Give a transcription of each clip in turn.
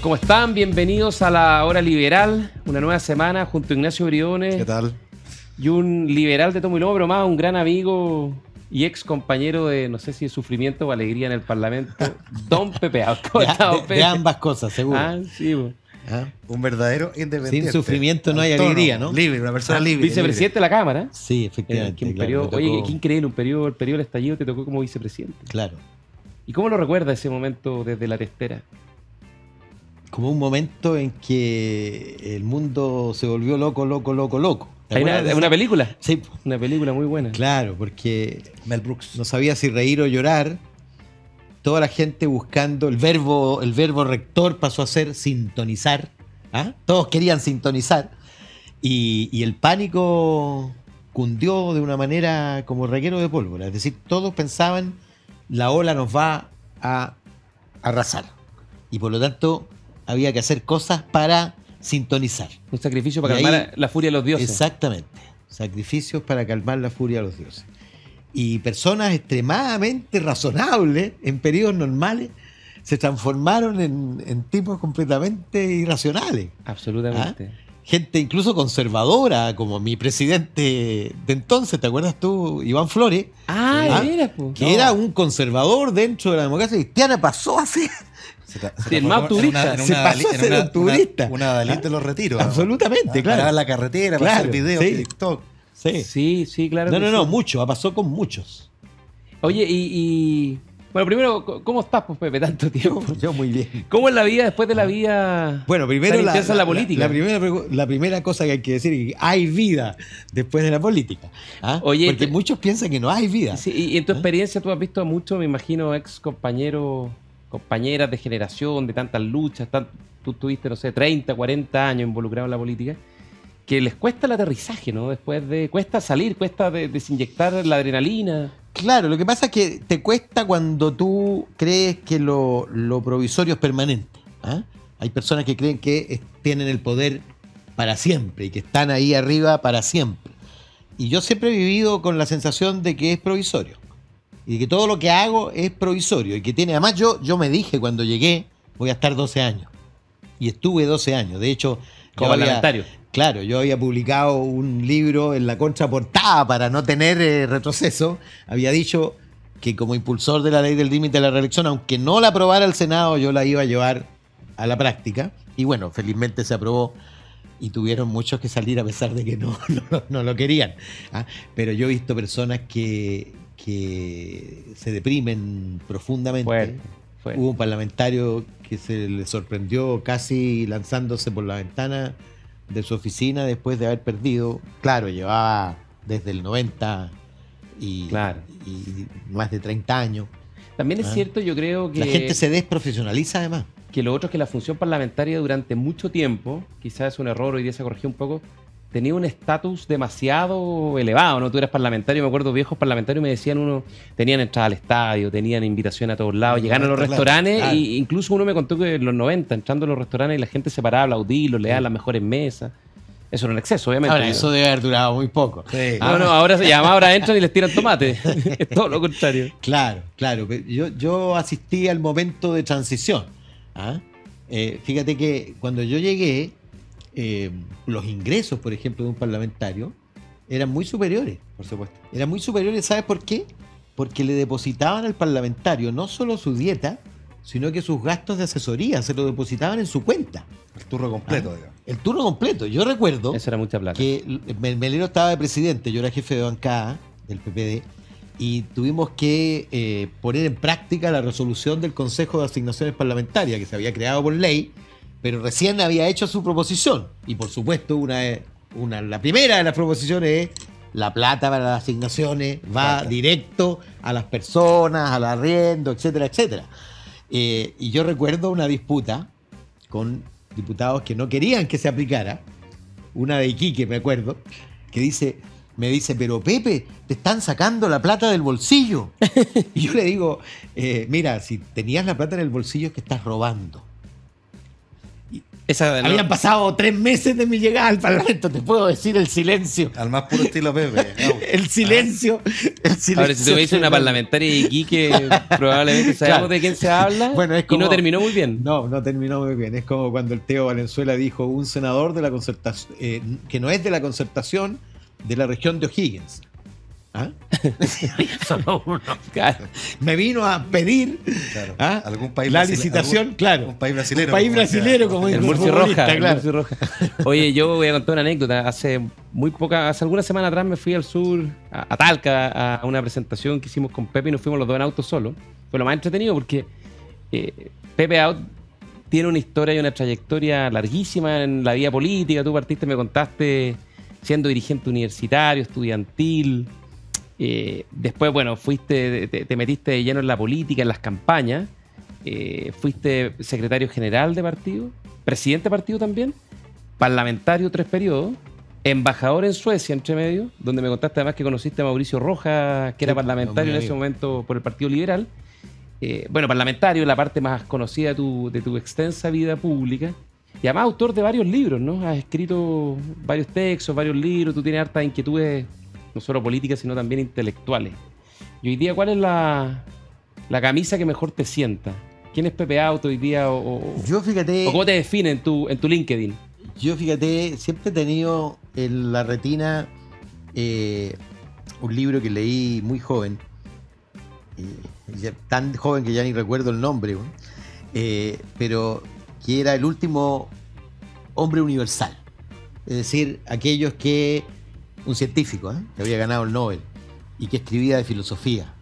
¿Cómo están? Bienvenidos a la Hora Liberal, una nueva semana junto a Ignacio Briones. ¿Qué tal? Y un liberal de tomo y lomo, pero más un gran amigo y ex compañero de, no sé si de sufrimiento o alegría en el Parlamento, Don Pepe. De ambas cosas, seguro. Ah, sí, bo. Un verdadero independiente. Sin sufrimiento no hay Autónomo, alegría, ¿no? Libre, una persona libre. Vicepresidente de la Cámara. Sí, efectivamente. Un claro, periodo, me oye, tocó- qué increíble, el periodo del estallido te tocó como vicepresidente. Claro. ¿Y cómo lo recuerda ese momento desde la testera? Como un momento en que el mundo se volvió loco. ¿Te Hay acuerdas de una esa? película, Sí, una película muy buena. claro, porque Mel Brooks. no sabía si reír o llorar. Toda la gente buscando el verbo rector pasó a ser sintonizar. ¿Ah? Todos querían sintonizar. Y el pánico cundió de una manera como reguero de pólvora. Es decir, todos pensaban la ola nos va a arrasar. Y por lo tanto había que hacer cosas para sintonizar. Un sacrificio para Y calmar ahí- la furia de los dioses. Exactamente. Sacrificios para calmar la furia de los dioses. Y personas extremadamente razonables en periodos normales se transformaron en tipos completamente irracionales. Absolutamente. Gente incluso conservadora, como mi presidente de entonces, ¿te acuerdas tú, Iván Flores? Ah, mira, pues. Que era un conservador dentro de la democracia cristiana, pasó a ser Sí, el más turista. Se pasó a ser un turista. Una Dalí de los retiros. Absolutamente, claro. Paraba en la carretera para Claro, hacer videos, sí. TikTok. Sí. Sí, claro. No, que no, sí. mucho, pasó con muchos. Oye, bueno, primero, ¿cómo estás, pues, Pepe, tanto tiempo? Yo muy bien. ¿Cómo es la vida después de la vida? Bueno, primero tan intensa en la política? La primera cosa que hay que decir es que hay vida después de la política. ¿Ah? Oye, porque muchos piensan que no hay vida. Sí, y en tu experiencia tú has visto a muchos, me imagino, ex compañeros, compañeras de generación, de tantas luchas, tú tuviste, no sé, 30, 40 años involucrado en la política, que les cuesta el aterrizaje, ¿no? Cuesta salir, cuesta desinyectar la adrenalina. Claro, lo que pasa es que te cuesta cuando tú crees que lo provisorio es permanente. ¿Ah? Hay personas que creen que tienen el poder para siempre y que están ahí arriba para siempre. Y yo siempre he vivido con la sensación de que es provisorio. Y de que todo lo que hago es provisorio. Y que tiene, además yo me dije cuando llegué, voy a estar 12 años. Y estuve 12 años. De hecho, Como parlamentario. Claro, yo había publicado un libro en la contraportada para no tener retroceso. Había dicho que como impulsor de la ley del límite de la reelección, aunque no la aprobara el Senado, yo la iba a llevar a la práctica. Y bueno, felizmente se aprobó y tuvieron muchos que salir a pesar de que no lo querían. ¿Ah? Pero yo he visto personas que se deprimen profundamente. Fuerte. Hubo un parlamentario que se le sorprendió casi lanzándose por la ventana de su oficina después de haber perdido. Claro, llevaba desde el 90 y más de 30 años. También es cierto, yo creo que La gente se desprofesionaliza además. que lo otro es que la función parlamentaria durante mucho tiempo, quizás es un error, hoy día se corrigió un poco, tenía un estatus demasiado elevado, ¿no? Tú eras parlamentario, me acuerdo, viejos parlamentarios me decían tenían entrada al estadio, tenían invitación a todos lados, llegaban a los Claro, restaurantes claro. y incluso uno me contó que en los 90, entrando a los restaurantes y la gente se paraba a aplaudirlo, le daban las mejores mesas. Eso era un exceso, obviamente. Ahora, eso debe haber durado muy poco. Sí. No, ahora entran y les tiran tomate. Es todo lo contrario. Claro. Yo asistí al momento de transición. ¿Ah? Fíjate que cuando yo llegué, los ingresos, por ejemplo, de un parlamentario eran muy superiores. Por supuesto. Eran muy superiores, ¿sabes por qué? Porque le depositaban al parlamentario no solo su dieta, sino que sus gastos de asesoría se lo depositaban en su cuenta. El turno completo, digamos. El turno completo. Yo recuerdo Eso era mucha plata. que Melero estaba de presidente, yo era jefe de bancada del PPD, y tuvimos que poner en práctica la resolución del Consejo de Asignaciones Parlamentarias, que se había creado por ley, pero recién había hecho su proposición. Y por supuesto, la primera de las proposiciones es la plata para las asignaciones va directo a las personas, al arriendo, etcétera, etcétera. Y yo recuerdo una disputa con diputados que no querían que se aplicara, una de Iquique, me acuerdo, que me dice, pero Pepe, te están sacando la plata del bolsillo. Y yo le digo, mira, si tenías la plata en el bolsillo es que estás robando. Esa, no, Habían pasado 3 meses de mi llegada al Parlamento, te puedo decir el silencio. Al más puro estilo Pepe. El silencio. Ahora, si tú me dices una parlamentaria de Iquique, probablemente sabemos Claro. de quién se habla. Bueno, es y como- no terminó muy bien. No terminó muy bien. Es como cuando el Teo Valenzuela dijo un senador de la concertación, que no es de la concertación de la región de O'Higgins. ¿Ah? Solo uno. Claro. Me vino a pedir Claro. ¿ah? Algún país la brasile- licitación, algún- claro. un país brasilero, Un país como brasilero, decía. como El dijo Murci futbolista, Roja, el claro. Murci Roja. Oye, yo voy a contar una anécdota. Hace algunas semanas atrás me fui al sur, a Talca, a una presentación que hicimos con Pepe y nos fuimos los dos en auto solos. Fue lo más entretenido porque Pepe Out tiene una historia y una trayectoria larguísima en la vida política. Tú partiste, me contaste, siendo dirigente universitario, estudiantil. Después, bueno, te metiste de lleno en la política, en las campañas. Fuiste secretario general de partido, presidente de partido también, parlamentario 3 periodos, embajador en Suecia entre medio, donde me contaste además que conociste a Mauricio Rojas, que era Sí, parlamentario en muy ese amigo. momento por el Partido Liberal. Bueno, parlamentario, la parte más conocida de tu extensa vida pública. Y además autor de varios libros, ¿no? Has escrito varios textos, varios libros, tú tienes hartas inquietudes, no solo políticas, sino también intelectuales. Y hoy día, ¿cuál es la camisa que mejor te sienta? ¿Quién es Pepe Auto hoy día? Yo fíjate, ¿O cómo te define en tu LinkedIn? siempre he tenido en la retina un libro que leí muy joven, tan joven que ya ni recuerdo el nombre, ¿no? Pero que era El último hombre universal. Es decir, aquellos que, un científico, que había ganado el Nobel y que escribía de filosofía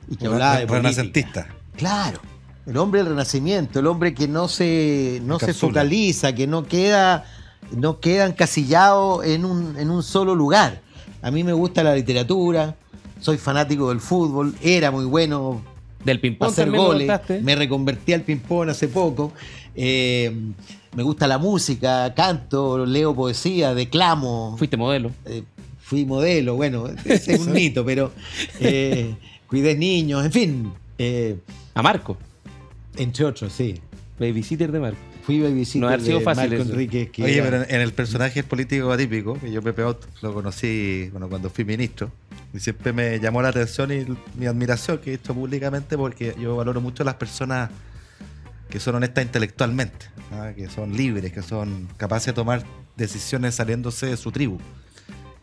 y que hablaba de política. Renacentista. Claro, el hombre del Renacimiento, el hombre que no se Encapsula. focaliza, que no queda encasillado en un solo lugar. A mí me gusta la literatura, soy fanático del fútbol, era muy bueno Del para ping-pong hacer también me goles, contaste. me reconvertí al ping-pong hace poco. Me gusta la música, canto, leo poesía, declamo. Fuiste modelo. Fui modelo, bueno, ese es un mito, pero cuidé niños, en fin, A Marco, entre otros, sí. babysitter de Marco. Fui babysitter No ha sido de fácil Marco eso. Enríquez. Que Oye, era- pero en el personaje político atípico, que yo Pepe Out lo conocí cuando fui ministro, y siempre me llamó la atención y mi admiración que he hecho públicamente porque yo valoro mucho a las personas que son honestas intelectualmente, que son libres, que son capaces de tomar decisiones saliéndose de su tribu.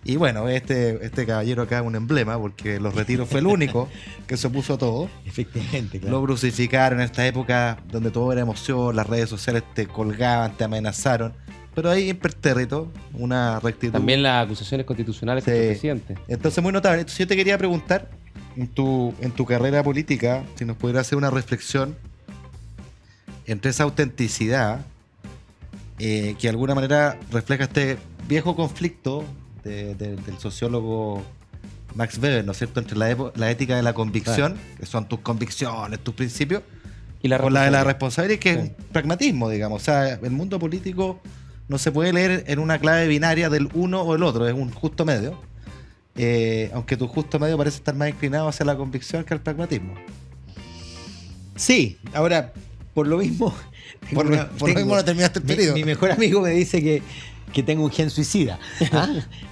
Y bueno, este caballero acá es un emblema porque Los Retiros fue el único que se opuso a todo. Efectivamente, claro. Lo crucificaron en esta época donde todo era emoción, las redes sociales te colgaban, te amenazaron. Pero ahí impertérrito, una rectitud. También las acusaciones constitucionales Sí. contra el presidente. Entonces, muy notable. Entonces, yo te quería preguntar, en tu carrera política, si nos pudieras hacer una reflexión entre esa autenticidad que de alguna manera refleja este viejo conflicto del sociólogo Max Weber, ¿no es cierto?, entre la ética de la convicción, que son tus convicciones, tus principios, Y la con la de la responsabilidad. responsabilidad, que es un pragmatismo, digamos. O sea, el mundo político no se puede leer en una clave binaria del uno o el otro, es un justo medio. Aunque tu justo medio parece estar más inclinado hacia la convicción que al pragmatismo. Sí, ahora, por lo mismo. Por lo mismo no terminaste el periodo. Mi mejor amigo me dice que tengo un gen suicida. ¿Ah?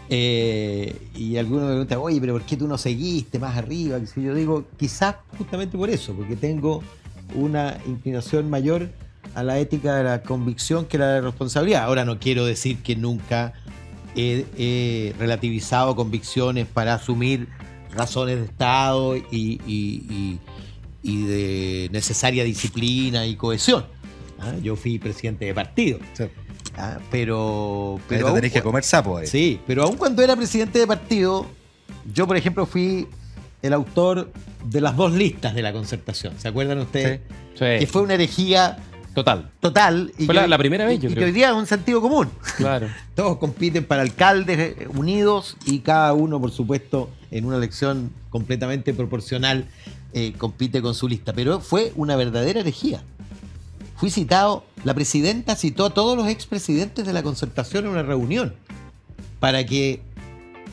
Y alguno me pregunta, oye, pero ¿por qué tú no seguiste más arriba? Que si yo digo, quizás justamente por eso, porque tengo una inclinación mayor a la ética de la convicción que la de la responsabilidad. Ahora no quiero decir que nunca he relativizado convicciones para asumir razones de Estado y de necesaria disciplina y cohesión. ¿Ah? Yo fui presidente de partido. Sí. ¿Ah? Pero Pero te aún tenés que comer sapo ahí. Sí, pero aun cuando era presidente de partido, yo, por ejemplo, fui el autor de las 2 listas de la concertación. ¿Se acuerdan ustedes? Sí. Que fue una herejía Total. total. Y Fue que- la primera vez, yo y creo. que hoy día es un sentido común. Claro. Todos compiten para alcaldes unidos y cada uno, por supuesto, en una elección completamente proporcional, compite con su lista. Pero fue una verdadera herejía. Fui citado, la presidenta citó a todos los expresidentes de la concertación en una reunión para que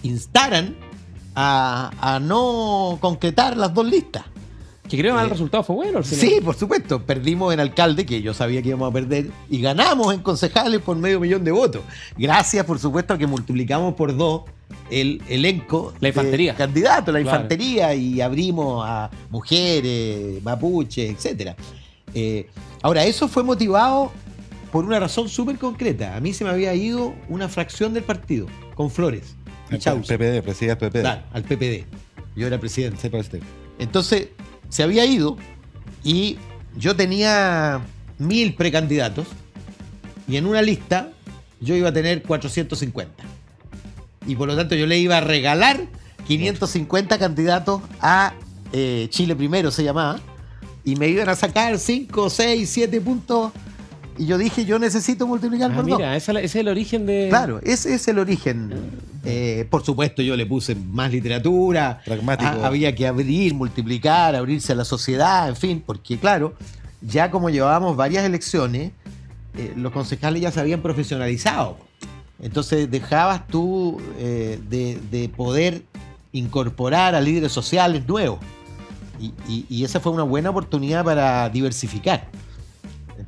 instaran a no concretar las 2 listas. Que creo que el resultado fue bueno al final. Sí, por supuesto. Perdimos en alcalde, que yo sabía que íbamos a perder, y ganamos en concejales por 500.000 de votos. Gracias, por supuesto, a que multiplicamos por 2 el elenco La infantería. de candidatos, la Claro. infantería, y abrimos a mujeres, mapuches, etcétera. Ahora, eso fue motivado por una razón súper concreta. A mí se me había ido una fracción del partido, con Flores y El Chauza. PPD, presidía el PPD. Claro, al PPD. Yo era presidente. Sí, por este. Entonces, se había ido y yo tenía 1000 precandidatos y en una lista yo iba a tener 450. Y por lo tanto yo le iba a regalar 550 candidatos a Chile Primero, se llamaba, y me iban a sacar 5, 6, 7 puntos. Y yo dije, yo necesito multiplicar por 2. Mira, ese es el origen de... Claro, ese es el origen. Por supuesto, yo le puse más literatura. Pragmático. Había que abrir, multiplicar, abrirse a la sociedad, en fin, porque claro, ya como llevábamos varias elecciones, los concejales ya se habían profesionalizado. Entonces dejabas tú de poder incorporar a líderes sociales nuevos. Y esa fue una buena oportunidad para diversificar,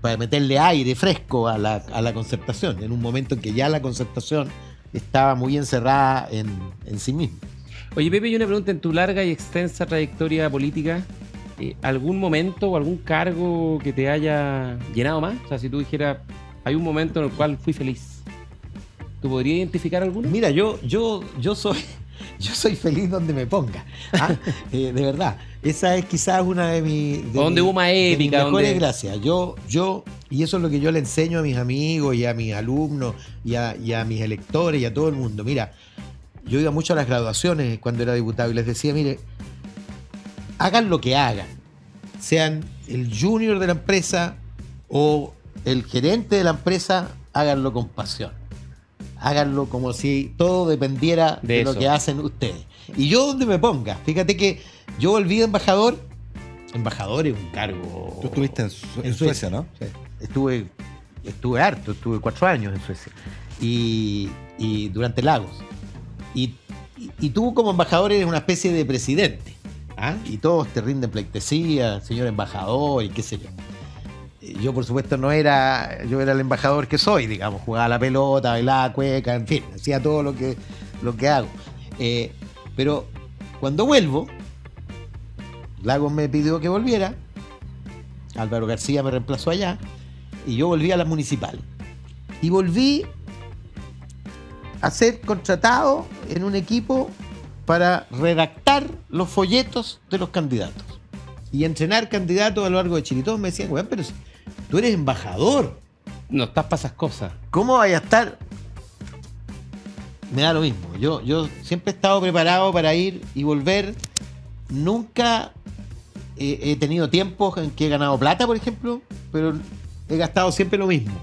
para meterle aire fresco a la concertación, en un momento en que ya la concertación estaba muy encerrada en sí misma. Oye, Pepe, yo una pregunta, en tu larga y extensa trayectoria política, ¿algún momento o algún cargo que te haya llenado más? O sea, si tú dijeras, hay un momento en el cual fui feliz, ¿tú podrías identificar alguno? Mira, yo soy feliz donde me ponga. ¿Ah? De verdad. Esa es quizás una de mis... Donde hubo más épica, mejores donde... gracias. Y eso es lo que yo le enseño a mis amigos y a mis alumnos y a mis electores y a todo el mundo. Mira, yo iba mucho a las graduaciones cuando era diputado y les decía, mire, hagan lo que hagan. Sean el junior de la empresa o el gerente de la empresa, háganlo con pasión. Háganlo como si todo dependiera de lo eso. que hacen ustedes. Y yo donde me ponga, fíjate que yo volví de embajador. Embajador es un cargo... Tú estuviste en Suecia, ¿no? Sí. Estuve harto, estuve 4 años en Suecia. Y durante Lagos. Y tú como embajador eres una especie de presidente. ¿Ah? Y todos te rinden pleitesía, señor embajador y qué sé yo. Yo, por supuesto, yo era el embajador que soy, digamos, jugaba la pelota, bailaba cueca, en fin, hacía todo lo que hago. Pero cuando vuelvo, Lagos me pidió que volviera, Álvaro García me reemplazó allá, y yo volví a las municipales. Y volví a ser contratado en un equipo para redactar los folletos de los candidatos y entrenar candidatos a lo largo de Chile. Y todos me decían, weón, pero tú eres embajador, No estás para esas cosas. ¿cómo vaya a estar? Me da lo mismo. Yo siempre he estado preparado para ir y volver. Nunca he tenido tiempos en que he ganado plata, por ejemplo, pero he gastado siempre lo mismo.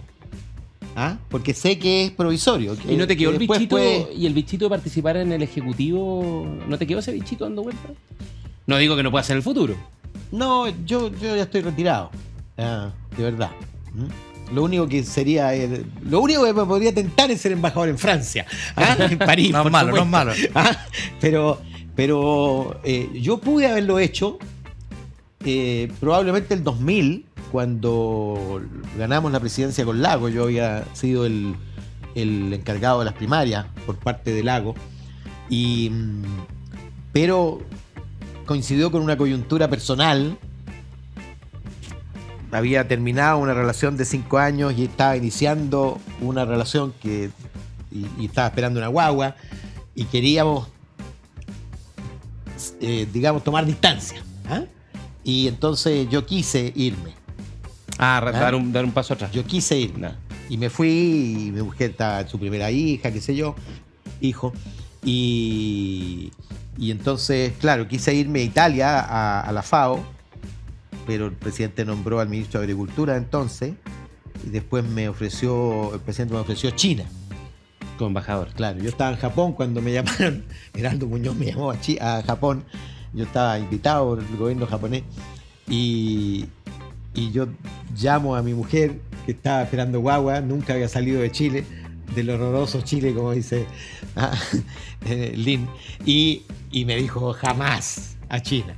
¿Ah? Porque sé que es provisorio. ¿Y no te quedó que el después bichito puede- y el bichito de participar en el ejecutivo? ¿No te quedó ese bichito dando vueltas? No digo que no pueda ser en el futuro. No, yo ya estoy retirado. De verdad. ¿Mm? Lo único que me podría tentar es ser embajador en Francia. ¿Ah? En París. No es por malo, no es supuesto. malo. ¿Ah? Pero yo pude haberlo hecho probablemente el 2000, cuando ganamos la presidencia con Lago. Yo había sido el encargado de las primarias por parte de Lago. Pero coincidió con una coyuntura personal. Había terminado una relación de 5 años y estaba iniciando una relación y estaba esperando una guagua y queríamos, digamos, tomar distancia. ¿Ah? Y entonces yo quise irme. Dar un paso atrás. Yo quise irme. No. Y me fui, y mi mujer estaba en su primera hija, qué sé yo, hijo. Y entonces, claro, quise irme a Italia, a la FAO, pero el presidente nombró al ministro de Agricultura entonces, y después el presidente me ofreció China. Como embajador. Claro, yo estaba en Japón cuando me llamaron, Heraldo Muñoz me llamó a Japón, yo estaba invitado por el gobierno japonés, y yo llamo a mi mujer, que estaba esperando guagua, nunca había salido de Chile, del horroroso Chile, como dice Lin, y me dijo, jamás a China.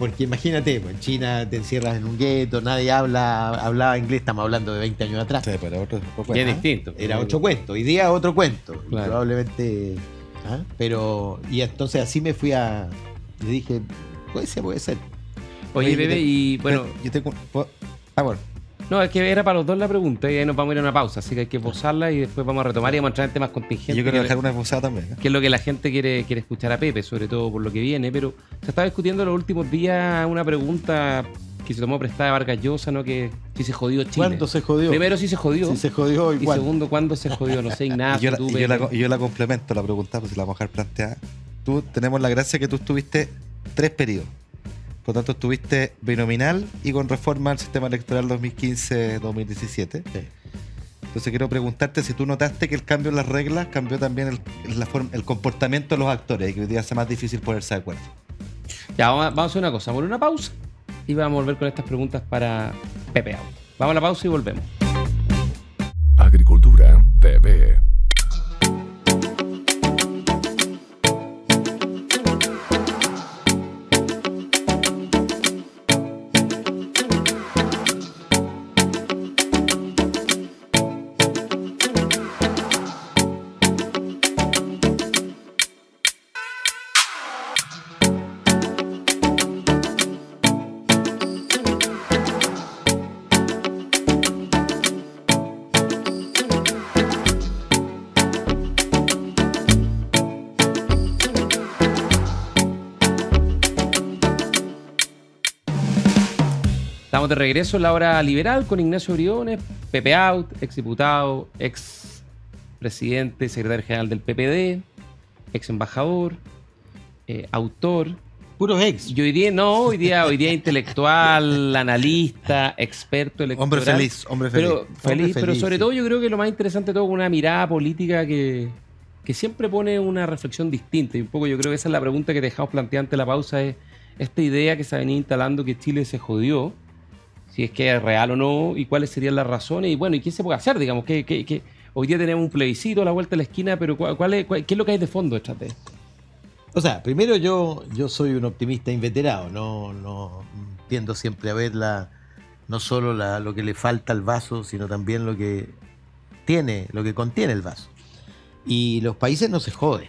Porque imagínate, pues, en China te encierras en un gueto, nadie hablaba inglés, estamos hablando de 20 años atrás. Sí, pero otro Y es cuento. distinto. Era otro cuento, hoy día otro cuento. Y Claro. probablemente. Pero. Y entonces así me fui a. Le dije, puede ser. Oye, bebé, y bueno, Yo tengo. Bueno. no, es que era para los dos la pregunta y ahí nos vamos a ir a una pausa, así que hay que posarla y después vamos a retomar y vamos a entrar en temas contingentes. Yo quiero que- dejar una posada también. que es lo que la gente quiere escuchar a Pepe, sobre todo por lo que viene, pero se estaba discutiendo en los últimos días una pregunta que se tomó prestada de Vargas Llosa, ¿no? Que si se jodió Chile. ¿Cuándo se jodió? Primero, si se jodió. Si se jodió y igual. segundo, ¿cuándo se jodió? No sé, Y Ignacio, yo, tú, y yo Pepe. yo la complemento, la pregunta, pues si la vamos a dejar planteada. Tú tenemos la gracia que tú estuviste 3 periodos. Por lo tanto, estuviste binominal y con reforma al sistema electoral 2015-2017. Sí. Entonces quiero preguntarte si tú notaste que el cambio en las reglas cambió también el comportamiento de los actores y que hoy día sea más difícil ponerse de acuerdo. Ya, vamos a hacer una cosa, vamos a una pausa y vamos a volver con estas preguntas para Pepe Auto. Vamos a la pausa y volvemos. Agricultura TV. Estamos de regreso en la hora liberal con Ignacio Briones, Pepe Out, ex diputado, ex presidente, secretario general del PPD, ex embajador, autor. Puros ex. Y hoy día intelectual, analista, experto electoral. Hombre feliz, hombre feliz. Pero, feliz, pero sobre sí. todo yo creo que lo más interesante de todo, una mirada política que siempre pone una reflexión distinta. Y un poco yo creo que esa es la pregunta que dejamos planteada ante la pausa, es esta idea que se ha venido instalando que Chile se jodió, si es que es real o no, y cuáles serían las razones, y bueno, y qué se puede hacer, digamos, que hoy día tenemos un plebiscito a la vuelta de la esquina, pero ¿qué es lo que hay de fondo detrás de esto? O sea, primero yo soy un optimista inveterado, no tiendo siempre a ver no solo lo que le falta al vaso, sino también lo que contiene el vaso. Y los países no se joden.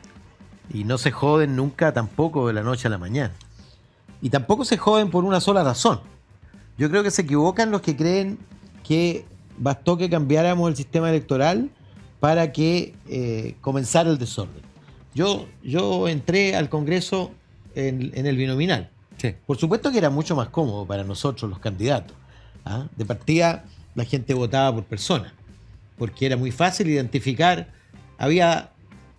Y no se joden nunca tampoco de la noche a la mañana. Y tampoco se joden por una sola razón. Yo creo que se equivocan los que creen que bastó que cambiáramos el sistema electoral para que comenzara el desorden. Yo entré al Congreso en el binominal. Sí. Por supuesto que era mucho más cómodo para nosotros los candidatos. ¿Ah? De partida la gente votaba por persona, porque era muy fácil identificar.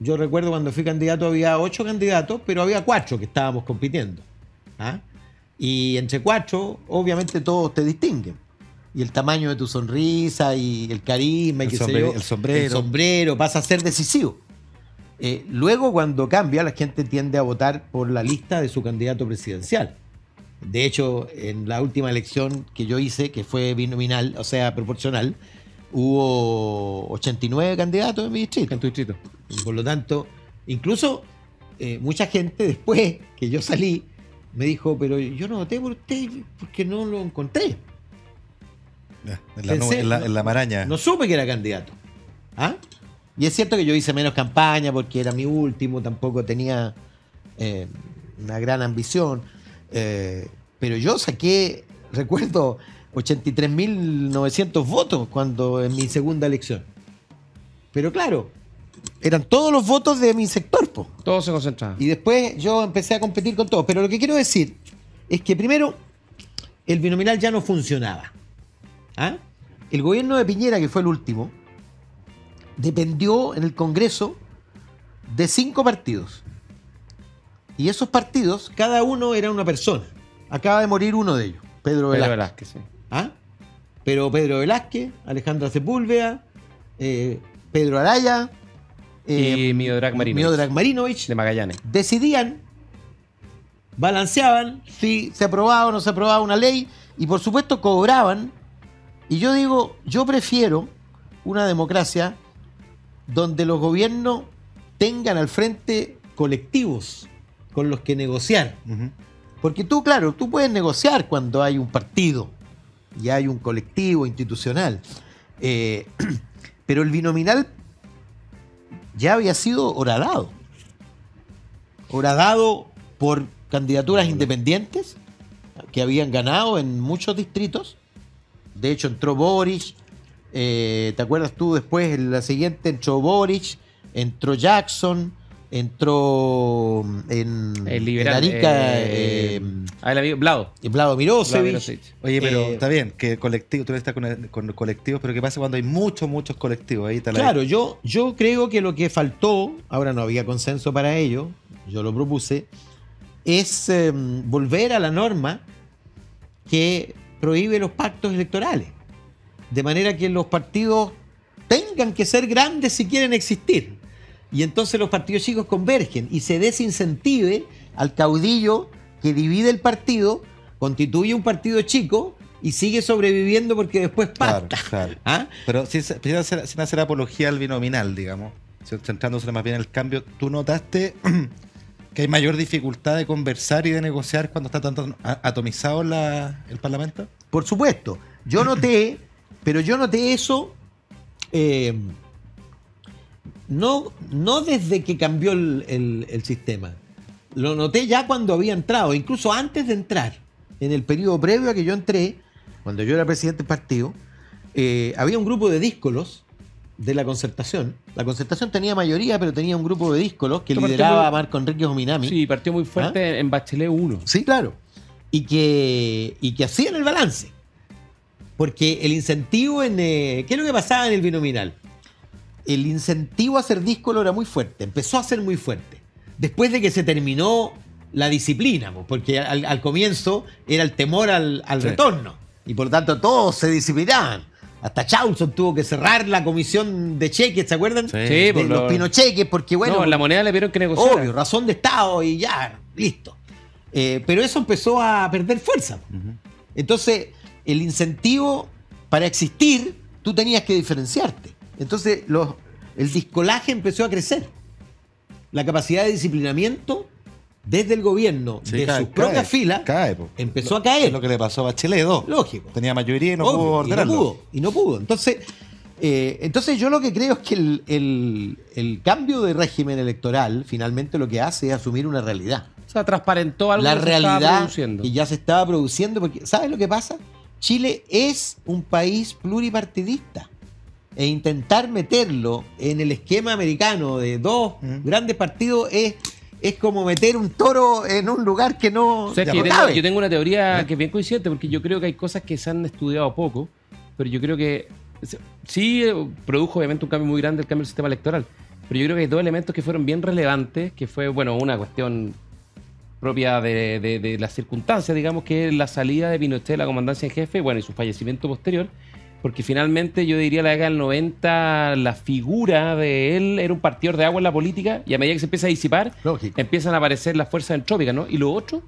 Yo recuerdo cuando fui candidato había 8 candidatos, pero había 4 que estábamos compitiendo. ¿Ah? Y entre 4, obviamente todos te distinguen. Y el tamaño de tu sonrisa y el carisma y qué sé yo, el sombrero. el sombrero pasa a ser decisivo. Luego, cuando cambia, la gente tiende a votar por la lista de su candidato presidencial. De hecho, en la última elección que yo hice, que fue binominal, o sea, proporcional, hubo 89 candidatos en mi distrito. En tu distrito. Y por lo tanto, incluso mucha gente después que yo salí me dijo, pero yo no voté por usted porque no lo encontré. Pensé, En la maraña. No supe que era candidato. ¿Ah? Y es cierto que yo hice menos campaña porque era mi último, tampoco tenía una gran ambición. Pero yo saqué, recuerdo, 83.900 votos cuando en mi segunda elección. Pero claro, eran todos los votos de mi sector, po. Todo se concentraba. Y después yo empecé a competir con todos. Pero lo que quiero decir es que primero el binominal ya no funcionaba. ¿Ah? El gobierno de Piñera, que fue el último, dependió en el Congreso de 5 partidos. Y esos partidos, cada uno era una persona. Acaba de morir uno de ellos, Pedro Velázquez. Velázquez, sí. ¿Ah? Pero Pedro Velázquez, Alejandra Sepúlveda, Pedro Araya Y Miodrag Marinovich de Magallanes. decidían, balanceaban si se aprobaba o no se aprobaba una ley y por supuesto cobraban. Y yo digo, yo prefiero una democracia donde los gobiernos tengan al frente colectivos con los que negociar. Ujú. Porque tú, claro, tú puedes negociar cuando hay un partido y hay un colectivo institucional. Pero el binominal ya había sido horadado. Horadado por candidaturas independientes que habían ganado en muchos distritos. De hecho, entró Boric. ¿Te acuerdas tú después? En la siguiente entró Boric, entró Jackson, entró el liberal, en Arica el amigo Vlado. Vlado Mirosevic. Oye, pero está bien que colectivo, tú estás con colectivos, pero ¿qué pasa cuando hay muchos colectivos? Ahí está Claro, yo creo que lo que faltó, ahora no había consenso para ello, yo lo propuse, es volver a la norma que prohíbe los pactos electorales. De manera que los partidos tengan que ser grandes si quieren existir. Y entonces los partidos chicos convergen y se desincentive al caudillo que divide el partido, constituye un partido chico y sigue sobreviviendo porque después pacta. Claro. ¿Ah? Pero sin hacer apología al binominal, digamos, centrándose más bien en el cambio, ¿tú notaste que hay mayor dificultad de conversar y de negociar cuando está tanto atomizado el Parlamento? Por supuesto. Yo noté eso no desde que cambió el sistema. Lo noté ya cuando había entrado, incluso antes de entrar. En el periodo previo a que yo entré, cuando yo era presidente del partido, había un grupo de díscolos de la Concertación. La Concertación tenía mayoría, pero tenía un grupo de díscolos que lideraba Marco Enrique Ominami. Sí, partió muy fuerte en Bachelet 1. Sí, claro. Y que hacían el balance. Porque el incentivo ¿qué es lo que pasaba en el binominal? El incentivo a ser díscolo era muy fuerte, empezó a ser muy fuerte. Después de que se terminó la disciplina, porque al comienzo era el temor al retorno. Y por lo tanto todos se disciplinaban. Hasta Chausson tuvo que cerrar la comisión de cheques, ¿se acuerdan? Sí, de los pinocheques, porque bueno... No, la moneda le vieron que negociar. Obvio, razón de Estado y ya, listo. Pero eso empezó a perder fuerza. Uh-huh. Entonces, el incentivo para existir, tú tenías que diferenciarte. Entonces, el discolaje empezó a crecer. La capacidad de disciplinamiento desde el gobierno, de sus propias filas, empezó a caer. Es lo que le pasó a Bachelet 2. Lógico. Tenía mayoría y no pudo ordenarlo. Y no pudo. Entonces yo lo que creo es que el cambio de régimen electoral finalmente lo que hace es asumir una realidad. O sea, transparentó algo la que realidad se estaba produciendo. que ya se estaba produciendo. Porque, ¿sabes lo que pasa? Chile es un país pluripartidista. E intentar meterlo en el esquema americano de dos grandes partidos es como meter un toro en un lugar que no... O sea, que yo tengo una teoría que es bien coincidente, porque yo creo que hay cosas que se han estudiado poco, pero yo creo que sí produjo obviamente un cambio muy grande el cambio del sistema electoral, pero yo creo que hay dos elementos que fueron bien relevantes, que fue, bueno, una cuestión propia de las circunstancias, digamos, que es la salida de Pinochet de la comandancia en jefe, bueno, y su fallecimiento posterior, porque finalmente yo diría la década del 90 la figura de él era un partidor de agua en la política, y a medida que se empieza a disipar, empiezan a aparecer las fuerzas entrópicas, ¿no? Y lo otro,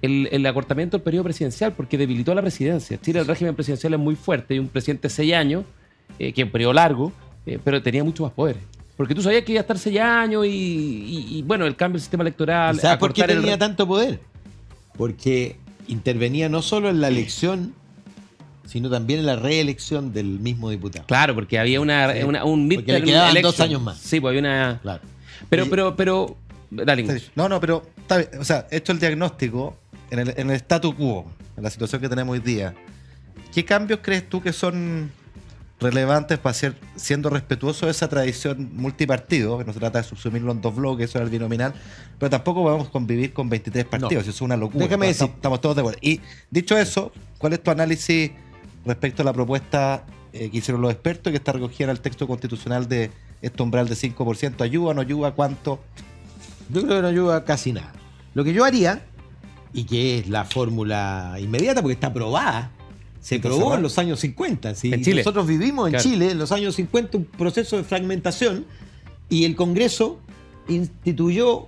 el acortamiento del periodo presidencial, porque debilitó la presidencia. Chile, el régimen presidencial es muy fuerte, hay un presidente de 6 años, que es un periodo largo, pero tenía mucho más poder. Porque tú sabías que iba a estar 6 años y bueno, el cambio del sistema electoral... ¿Sabes por qué tenía tanto poder? Porque intervenía no solo en la elección, sino también en la reelección del mismo diputado. Claro, porque había un porque le quedaban election. 2 años más. Sí, pues había una... Claro. Pero dale. No, pero está bien. O sea, hecho el diagnóstico en el statu quo, en la situación que tenemos hoy día, ¿qué cambios crees tú que son relevantes para siendo respetuoso de esa tradición multipartido? Que no se trata de subsumirlo en 2 bloques, eso era el binominal, pero tampoco podemos convivir con 23 partidos, eso es una locura. Déjame decir. Estamos todos de acuerdo. Y dicho eso, ¿cuál es tu análisis respecto a la propuesta que hicieron los expertos y que está recogida en el texto constitucional de este umbral de 5%? ¿Ayuda o no ayuda? ¿Cuánto? Yo creo que no ayuda casi nada. Lo que yo haría, y que es la fórmula inmediata porque está aprobada, se probó en los años 50. ¿Sí? En Chile. Nosotros vivimos en Chile en los años 50 un proceso de fragmentación y el Congreso instituyó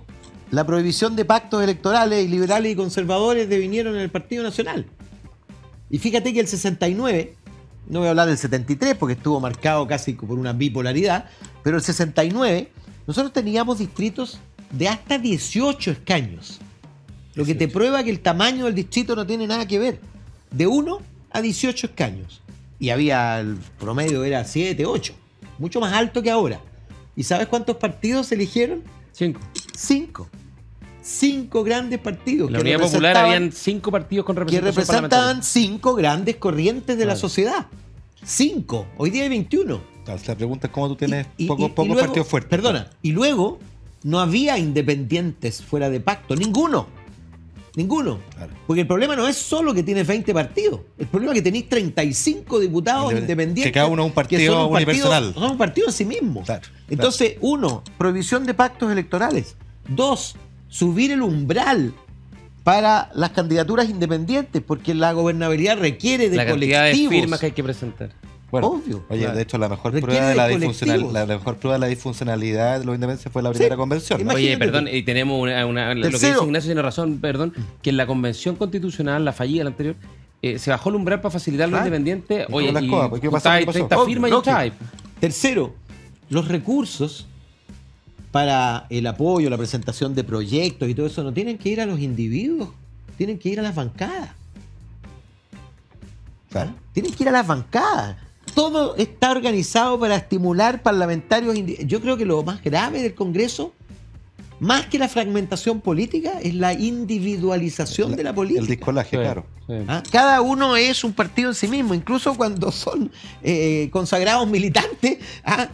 la prohibición de pactos electorales y liberales y conservadores devinieron en el Partido Nacional. Y fíjate que el 69, no voy a hablar del 73 porque estuvo marcado casi por una bipolaridad, pero el 69 nosotros teníamos distritos de hasta 18 escaños. Lo que te prueba que el tamaño del distrito no tiene nada que ver. De 1 a 18 escaños. Y había, el promedio era 7, 8. Mucho más alto que ahora. ¿Y sabes cuántos partidos se eligieron? 5. 5. 5 grandes partidos. En la Unidad Popular habían 5 partidos con que representación representaban parlamentaria. 5 grandes corrientes de la Claro. sociedad. 5. Hoy día hay 21. La pregunta es cómo tú tienes Y pocos luego- partidos fuertes. Perdona. Y luego no había independientes fuera de pacto. Ninguno. Claro. Porque el problema no es solo que tienes 20 partidos. El problema es que tenéis 35 diputados independientes. Que cada uno es un partido que son unipersonal. Son un partido en sí mismo. Claro, Entonces, 1, prohibición de pactos electorales. 2, subir el umbral para las candidaturas independientes, porque la gobernabilidad requiere de La cantidad de colectivos. firmas que hay que presentar. Bueno, Obvio. Oye, Claro. de hecho, la mejor Requiere prueba de de colectivos. la mejor prueba de la disfuncionalidad de los independientes fue la primera convención. ¿no? Imagínate Oye, perdón, tú. y tenemos lo que Tercero. dice Ignacio tiene razón, perdón, que en la convención constitucional, la fallida, la anterior, se bajó el umbral para facilitar a los Claro. independientes. Y Oye, con las y cosas, pues, ¿qué pasó? juntáis ¿Qué pasó? 30 firmas y Lógico. estáis. Tercero, los recursos para el apoyo, la presentación de proyectos y todo eso no tienen que ir a los individuos, tienen que ir a las bancadas. Claro. Tienen que ir a las bancadas. Todo está organizado para estimular parlamentarios. Yo creo que lo más grave del Congreso, más que la fragmentación política, es la individualización de la política. El discolaje, Sí, claro. sí. ¿Ah? Cada uno es un partido en sí mismo, incluso cuando son consagrados militantes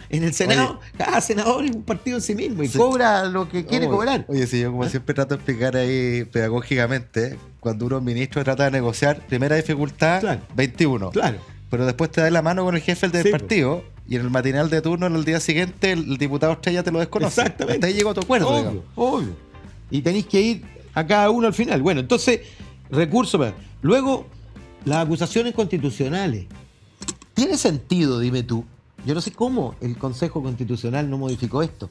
en el Senado. Cada senador es un partido en sí mismo y Sí. cobra lo que quiere Oye, cobrar. Oye, sí, yo como siempre trato de explicar ahí pedagógicamente, cuando uno es ministro trata de negociar, primera dificultad, Claro. 21. Claro. Pero después te da la mano con el jefe del Sí, partido y en el matinal de turno, en el día siguiente, el diputado estrella te lo desconoce. Exactamente. Hasta ahí llegó a tu acuerdo, Obvio, digamos. obvio. Y tenéis que ir a cada uno al final. Bueno, entonces, recursos. Luego, las acusaciones constitucionales. ¿Tiene sentido, dime tú? Yo no sé cómo el Consejo Constitucional no modificó esto.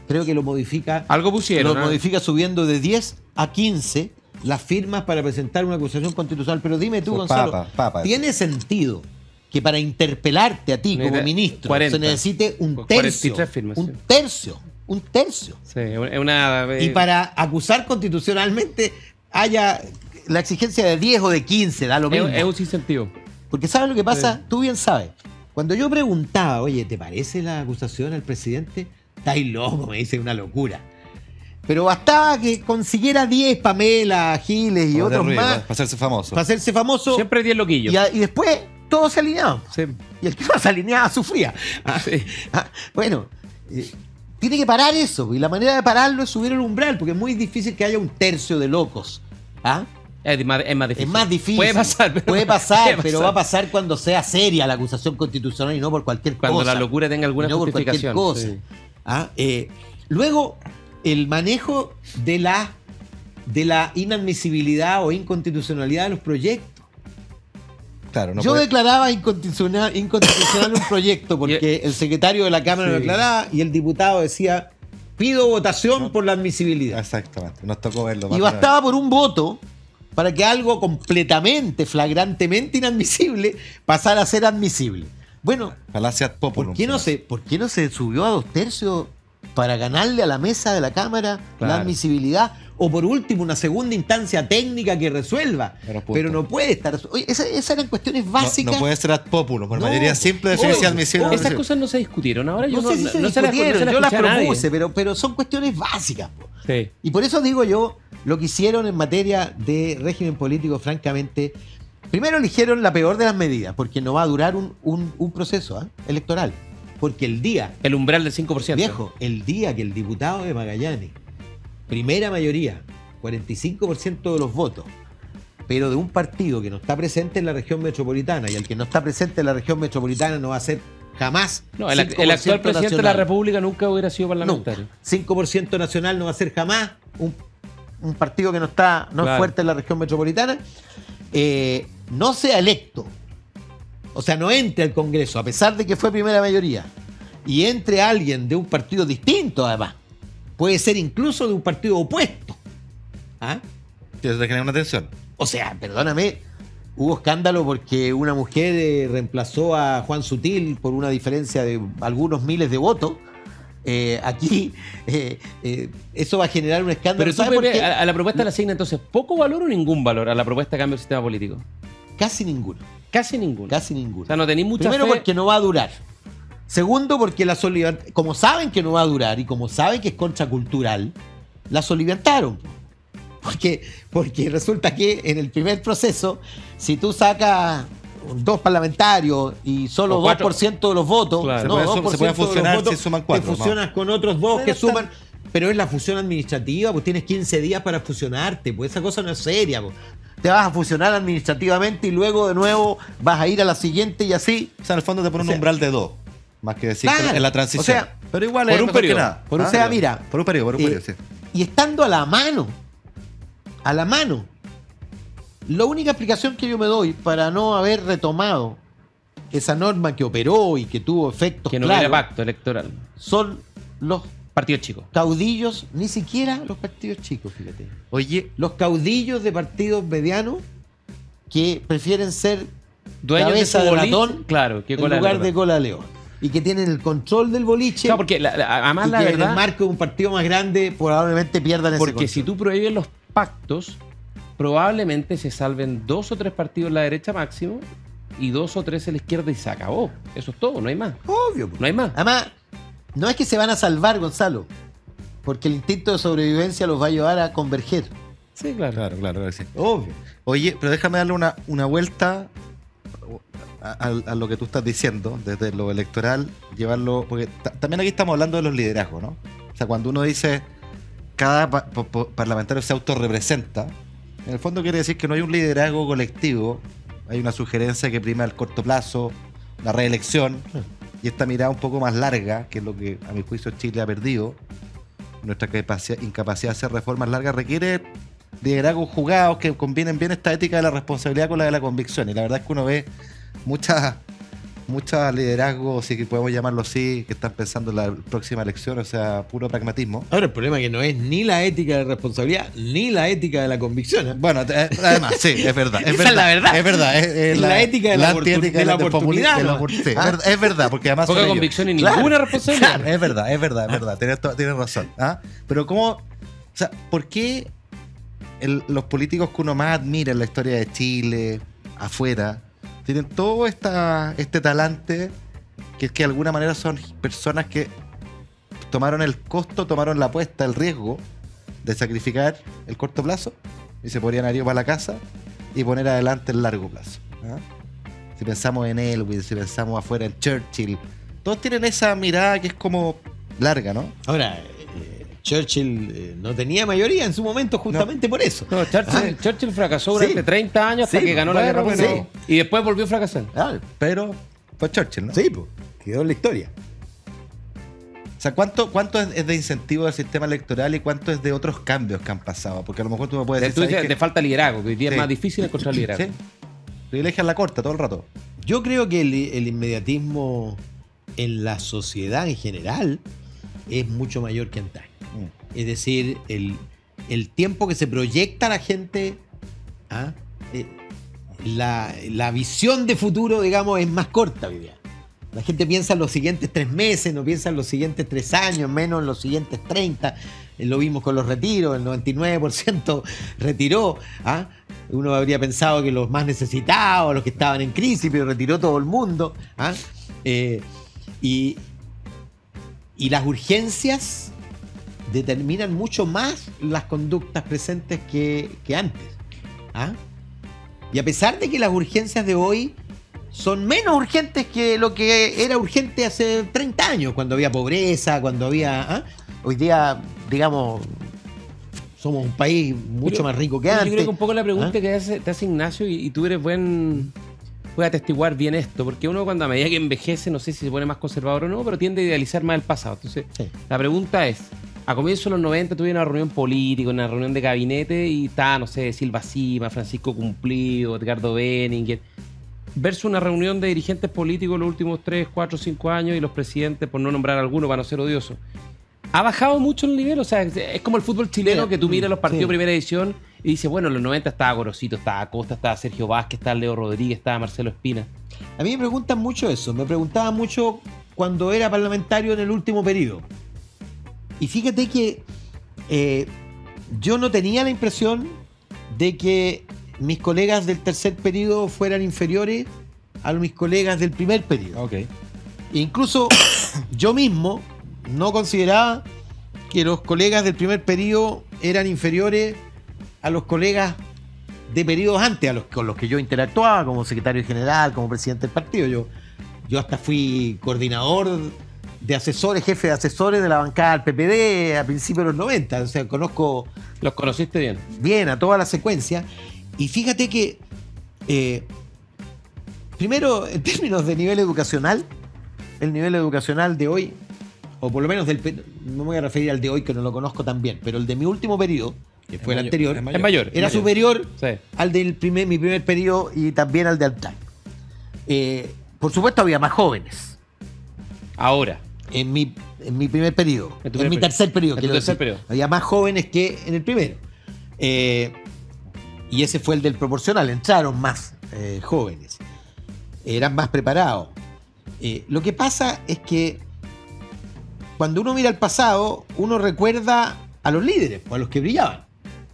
Creo que lo modifica. Algo pusieron. Lo ¿no? modifica subiendo de 10 a 15 las firmas para presentar una acusación constitucional. Pero dime tú, Pues Gonzalo, papa. ¿tiene sentido que para interpelarte a ti como Necesita ministro 40. se necesite un Pues tercio? 43 firmas, Un sí. tercio. Un tercio. Sí, es una. Y para acusar constitucionalmente haya la exigencia de 10 o de 15, da lo mismo. es un sinsentido. Porque ¿sabes lo que pasa? Sí. Tú bien sabes. Cuando yo preguntaba, oye, ¿te parece la acusación al presidente? Estáis loco, me dice, una locura. Pero bastaba que consiguiera 10 Pamela, Giles y Para otros arriba, más para hacerse famoso. para hacerse famoso. Siempre 10 loquillos. Y después todos se alineaban. Sí. Y el que no se alineaba sufría. Ah, Sí. bueno, tiene que parar eso. Y la manera de pararlo es subir el umbral, porque es muy difícil que haya un tercio de locos. ¿Ah? Es más difícil. Es más difícil. Puede pasar, pero va a pasar cuando sea seria la acusación constitucional y no por cualquier Cuando cosa. la locura tenga alguna y no por cualquier justificación. cosa. Sí. ¿Ah? Luego, el manejo de la inadmisibilidad o inconstitucionalidad de los proyectos. Claro, no Yo puede- declaraba inconstitucional un proyecto porque el secretario de la Cámara lo Sí. declaraba y el diputado decía, pido votación por la admisibilidad. Exactamente, nos tocó verlo. Y más bastaba por un voto para que algo completamente, flagrantemente inadmisible pasara a ser admisible. Bueno, Falacia ad populum. ¿por qué no se subió a 2/3 para ganarle a la mesa de la Cámara la Claro. admisibilidad? O por último, una segunda instancia técnica que resuelva. Pero punto. Pero no puede estar... Oye, esas eran cuestiones No, básicas. no puede ser ad populum, por No, mayoría simple de obvio. definición admisible. o no Esas admisible. cosas no se discutieron. Ahora yo No sé si se no discutieron, la yo las escuché a nadie. propuse, pero son cuestiones básicas. Po. Sí. Y por eso digo yo, lo que hicieron en materia de régimen político, francamente, primero eligieron la peor de las medidas, porque no va a durar un proceso electoral. Porque el día, El umbral del 5%. viejo, el día que el diputado de Magallanes, primera mayoría, 45% de los votos, pero de un partido que no está presente en la región metropolitana, y el que no está presente en la región metropolitana no va a ser jamás. No, el 5% actual presidente de la nacional. República nunca hubiera sido Nunca. parlamentario. 5% nacional no va a ser jamás un partido que no es Claro. fuerte en la región metropolitana. No sea electo, o sea, no entre al Congreso, a pesar de que fue primera mayoría, y entre alguien de un partido distinto, además, puede ser incluso de un partido opuesto. ¿Ah? Que se te genera una tensión. O sea, perdóname, hubo escándalo porque una mujer reemplazó a Juan Sutil por una diferencia de algunos miles de votos aquí eso va a generar un escándalo. Pero tú, ¿Sabe por Pepe, qué? a la propuesta le asigna entonces poco valor o ningún valor a la propuesta de cambio del sistema político. Casi ninguno. Casi ninguno. Casi O ninguno. sea, no tenéis mucha Primero fe. porque no va a durar. Segundo porque la solidaridad, como saben que no va a durar y como saben que es contracultural, la solidarizaron. Porque resulta que en el primer proceso, si tú sacas 2 parlamentarios y solo O 2% de los votos, Claro. no, Se puede 2% fusionar de los votos, si suman 4, te fusionas con otros 2 que Pero suman. Pero es la fusión administrativa, pues tienes 15 días para fusionarte, pues esa cosa no es seria. Pues. Te vas a fusionar administrativamente y luego de nuevo vas a ir a la siguiente y así. O sea, en el fondo te pone un umbral de 2. Más que decir Claro. en la transición. O sea, pero igual por es un mejor periodo. que nada. Por un periodo. Mira, Por un periodo, sí. Y estando a la mano, la única explicación que yo me doy para no haber retomado esa norma que operó y que tuvo efectos Que no claros hubiera pacto electoral. son los Partido chico. caudillos, ni siquiera los partidos chicos, fíjate. Oye, Los caudillos de partidos medianos que prefieren ser Dueños cabeza su de boliche, ratón claro, que en cola lugar de de cola de león. Y que tienen el control del boliche. Claro, porque además y la que en el verdad, marco de un partido más grande probablemente pierdan ese porque control. si tú prohíbes los pactos, probablemente se salven 2 o 3 partidos en la derecha máximo y 2 o 3 en la izquierda y se acabó. Eso es todo, no hay más. Obvio. No hay más. Además, no es que se van a salvar, Gonzalo, porque el instinto de sobrevivencia los va a llevar a converger. Sí, claro. claro, sí. Obvio. Oye, pero déjame darle una vuelta a lo que tú estás diciendo, desde lo electoral, llevarlo, porque también aquí estamos hablando de los liderazgos, ¿no? O sea, cuando uno dice cada parlamentario se autorrepresenta, en el fondo quiere decir que no hay un liderazgo colectivo, hay una sugerencia que prima el corto plazo, la reelección, y esta mirada un poco más larga, que es lo que a mi juicio Chile ha perdido. Nuestra incapacidad de hacer reformas largas requiere liderazgos jugados que combinen bien esta ética de la responsabilidad con la de la convicción. Y la verdad es que uno ve muchos liderazgos, si que podemos llamarlo así, que están pensando en la próxima elección, o sea, puro pragmatismo. Ahora, el problema es que no es ni la ética de la responsabilidad ni la ética de la convicción. ¿Eh? Bueno, además, sí, es verdad. Esa es la verdad. Es verdad. Es la ética de la antiética de la del oportunidad, populismo. ¿no? Sí, es verdad, porque además Poca son ellos. convicción y Claro. ninguna responsabilidad. Claro, es verdad. Tienes razón. ¿Ah? Pero ¿cómo? O sea, ¿por qué los políticos que uno más admira en la historia de Chile, afuera, tienen todo este talante que es que de alguna manera son personas que tomaron el costo, tomaron la apuesta, el riesgo de sacrificar el corto plazo y se podrían haber ido para la casa y poner adelante el largo plazo? ¿Ah? Si pensamos en Elwin, si pensamos afuera en Churchill, todos tienen esa mirada que es como larga, ¿no? Ahora, Churchill no tenía mayoría en su momento justamente por eso. No, Churchill fracasó durante Sí. 30 años hasta Sí, que ganó la guerra bueno, mundial. Y después volvió a fracasar. Claro. Pero fue Churchill, ¿no? Sí, pues, quedó en la historia. O sea, ¿cuánto es de incentivo del sistema electoral y cuánto es de otros cambios que han pasado? Porque a lo mejor tú me puedes decir, Tú dices, ¿sabes te qué? falta liderazgo, que hoy día Sí. es más difícil encontrar liderazgo. Sí. Privilegian la corta todo el rato. Yo creo que el inmediatismo en la sociedad en general es mucho mayor que antaño. Es decir, el tiempo que se proyecta a la gente, ¿ah? La visión de futuro, digamos, es más corta hoy día. La gente piensa en los siguientes 3 meses, no piensa en los siguientes 3 años, menos en los siguientes 30. Lo vimos con los retiros, el 99% retiró. ¿Ah? Uno habría pensado que los más necesitados, los que estaban en crisis, pero retiró todo el mundo. ¿Ah? Y las urgencias determinan mucho más las conductas presentes que antes. ¿Ah? Y a pesar de que las urgencias de hoy son menos urgentes que lo que era urgente hace 30 años, cuando había pobreza, cuando había... ¿ah? Hoy día, digamos, somos un país mucho más rico que Yo antes. creo que un poco la pregunta ¿Ah? que te hace Ignacio, y tú eres puedes atestiguar bien esto, porque uno cuando a medida que envejece, no sé si se pone más conservador o no, pero tiende a idealizar más el pasado. Entonces, Sí. la pregunta es, a comienzos de los 90 tuve una reunión política, una reunión de gabinete, y estaba, no sé, Silva Sima, Francisco Cumplido, Edgardo Benninger, versus una reunión de dirigentes políticos los últimos 3, 4, 5 años y los presidentes, por no nombrar alguno para no ser odioso. ¿Ha bajado mucho el nivel? O sea, es como el fútbol chileno, Mira, que tú miras los partidos sí. de primera edición y dices, bueno, en los 90 estaba Gorosito, estaba Costa, estaba Sergio Vázquez, estaba Leo Rodríguez, estaba Marcelo Espina. A mí me preguntan mucho eso. Me preguntaban mucho cuando era parlamentario en el último periodo. Y fíjate que yo no tenía la impresión de que mis colegas del tercer periodo fueran inferiores a mis colegas del primer periodo. Ok. Incluso yo mismo no consideraba que los colegas del primer periodo eran inferiores a los colegas de periodos antes, con los que yo interactuaba como secretario general, como presidente del partido. Yo hasta fui coordinador de asesores, jefe de asesores de la bancada del PPD a principios de los 90. O sea, conozco ¿Los conociste bien? bien a toda la secuencia. Y fíjate que, primero, en términos de nivel educacional, el nivel educacional de hoy, o por lo menos no me voy a referir al de hoy que no lo conozco tan bien, pero el de mi último periodo, que fue el anterior, Es mayor. era superior Sí. al de mi primer periodo y también al de Altán. Por supuesto había más jóvenes Ahora. en mi primer periodo, En tu en mi primer tercer periodo. en tu quiero tercer decir. periodo. Había más jóvenes que en el primero. Y ese fue el del proporcional, entraron más jóvenes, eran más preparados. Lo que pasa es que cuando uno mira el pasado, uno recuerda a los líderes, a los que brillaban.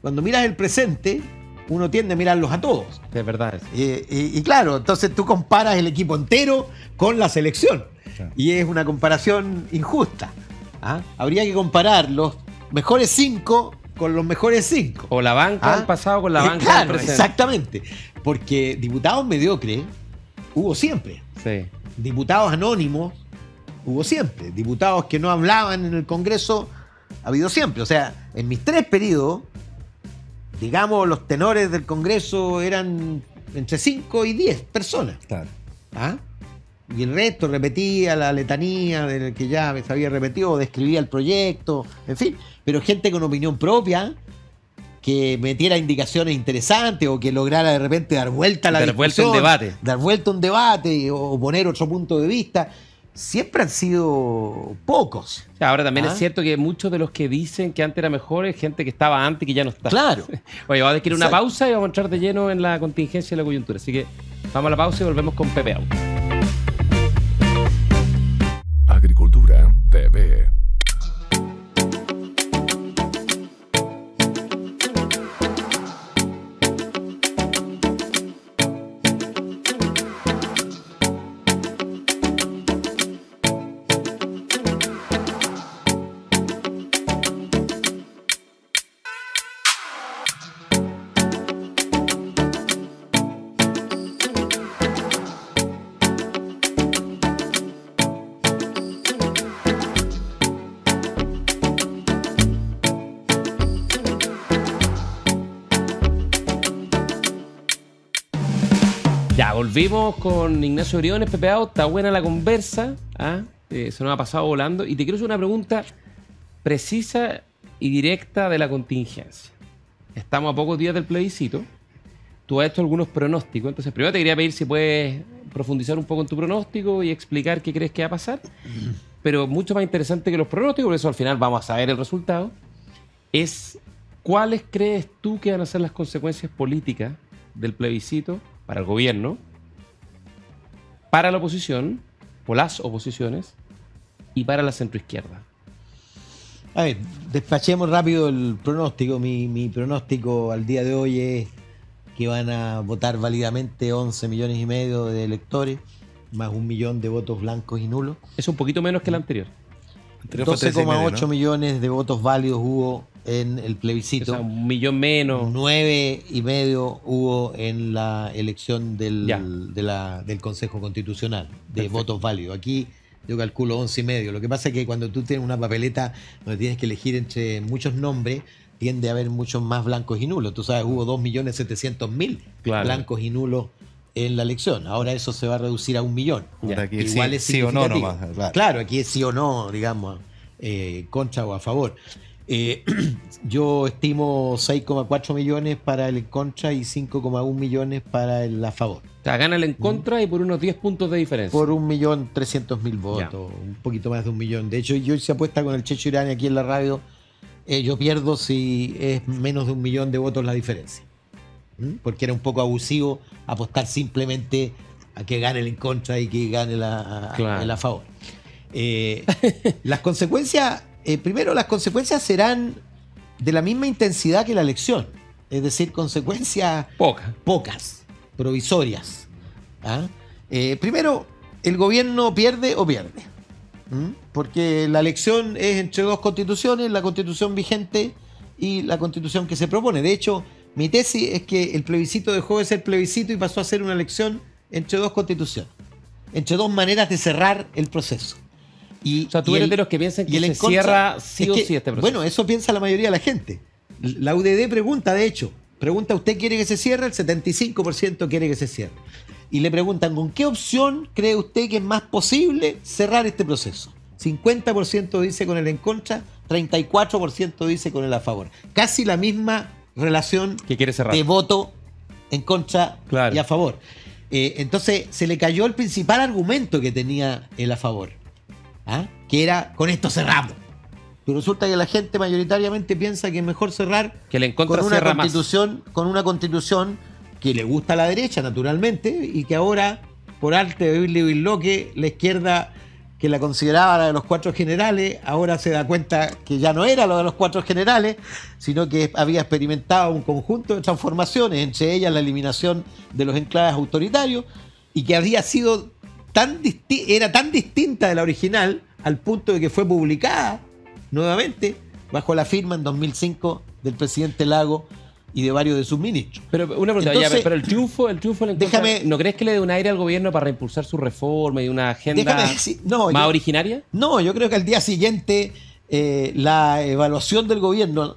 Cuando miras el presente, uno tiende a mirarlos a todos. Es verdad eso. Y claro, entonces tú comparas el equipo entero con la selección. Claro. Y es una comparación injusta. ¿Ah? Habría que comparar los mejores 5 con los mejores 5. O la banca del pasado con la banca claro, del presente. exactamente. Porque diputados mediocres hubo siempre. Sí. Diputados anónimos hubo siempre. Diputados que no hablaban en el Congreso ha habido siempre. O sea, en mis 3 periodos, digamos, los tenores del Congreso eran entre 5 y 10 personas. Claro. ¿Ah? Y el resto repetía la letanía del que ya se había repetido, describía el proyecto, en fin. Pero gente con opinión propia, que metiera indicaciones interesantes o que lograra de repente dar vuelta a la Dar vuelta discusión, un debate. dar vuelta a un debate o poner otro punto de vista, siempre han sido pocos. O sea, ahora también ¿Ah? es cierto que muchos de los que dicen que antes era mejor es gente que estaba antes y que ya no está. Claro. Oye, vamos a tener una Exacto. pausa y vamos a entrar de lleno en la contingencia y la coyuntura. Así que vamos a la pausa y volvemos con Pepe Out. Agricultura TV. Ya, volvimos con Ignacio Briones, Pepe Out. Está buena la conversa. ¿Ah? Se nos ha pasado volando. Y te quiero hacer una pregunta precisa y directa de la contingencia. Estamos a pocos días del plebiscito. Tú has hecho algunos pronósticos. Entonces, primero te quería pedir si puedes profundizar un poco en tu pronóstico y explicar qué crees que va a pasar. Pero mucho más interesante que los pronósticos, por eso al final vamos a saber el resultado, es cuáles crees tú que van a ser las consecuencias políticas del plebiscito para el gobierno, para la oposición, o las oposiciones, y para la centroizquierda. A ver, despachemos rápido el pronóstico. Mi pronóstico al día de hoy es que van a votar válidamente 11 millones y medio de electores, más 1 millón de votos blancos y nulos. Es un poquito menos que el anterior. Anterior fue 13,5, 12,8 ¿no? millones de votos válidos hubo en el O plebiscito. sea, 1 millón menos. 9,5 hubo en la elección Ya. del Consejo Constitucional de Perfecto. votos válidos. Aquí yo calculo 11,5. Lo que pasa es que cuando tú tienes una papeleta donde tienes que elegir entre muchos nombres, tiende a haber muchos más blancos y nulos. Tú sabes, hubo 2.700.000 Claro. blancos y nulos en la elección. Ahora eso se va a reducir a 1 millón. Ahora aquí Que sí, igual es sí o no significativo. nomás. Claro. Claro, aquí es sí o no, digamos, contra o a favor. Yo estimo 6,4 millones para el en contra y 5,1 millones para el a favor. O sea, gana el en contra y por unos 10 puntos de diferencia. Por 1.300.000 votos, un poquito más de 1 millón. De hecho, yo se apuesta con el Checho Irán aquí en la radio. Yo pierdo si es menos de 1 millón de votos la diferencia. Porque era un poco abusivo apostar simplemente a que gane el en contra y que gane Claro. el a favor. Las consecuencias primero, las consecuencias serán de la misma intensidad que la elección. Es decir, consecuencias pocas, provisorias. ¿Ah? Primero, el gobierno pierde o pierde. Porque la elección es entre dos constituciones, la constitución vigente y la constitución que se propone. De hecho, mi tesis es que el plebiscito dejó de ser plebiscito y pasó a ser una elección entre dos constituciones, entre dos maneras de cerrar el proceso. O sea, tú eres de los que piensan que se cierra sí o sí este proceso. Bueno, eso piensa la mayoría de la gente. La UDD pregunta, de hecho, ¿usted quiere que se cierre? El 75% quiere que se cierre. Y le preguntan, ¿con qué opción cree usted que es más posible cerrar este proceso? 50% dice con el en contra, 34% dice con el a favor. Casi la misma relación que quiere cerrar de voto en contra y a favor. Entonces se le cayó el principal argumento que tenía el a favor, que era, con esto cerramos. Pero resulta que la gente mayoritariamente piensa que es mejor cerrar que el en contra con una constitución que le gusta a la derecha, naturalmente, y que ahora, por arte de oírle Billoque, la izquierda, que la consideraba la de los cuatro generales, ahora se da cuenta que ya no era lo de los cuatro generales, sino que había experimentado un conjunto de transformaciones, entre ellas la eliminación de los enclaves autoritarios, y que había sido era tan distinta de la original, al punto de que fue publicada nuevamente bajo la firma en 2005 del presidente Lago y de varios de sus ministros. Pero una pregunta, entonces, pero el triunfo ¿no crees que le dé un aire al gobierno para reimpulsar su reforma y una agenda más originaria? No, yo creo que al día siguiente la evaluación del gobierno,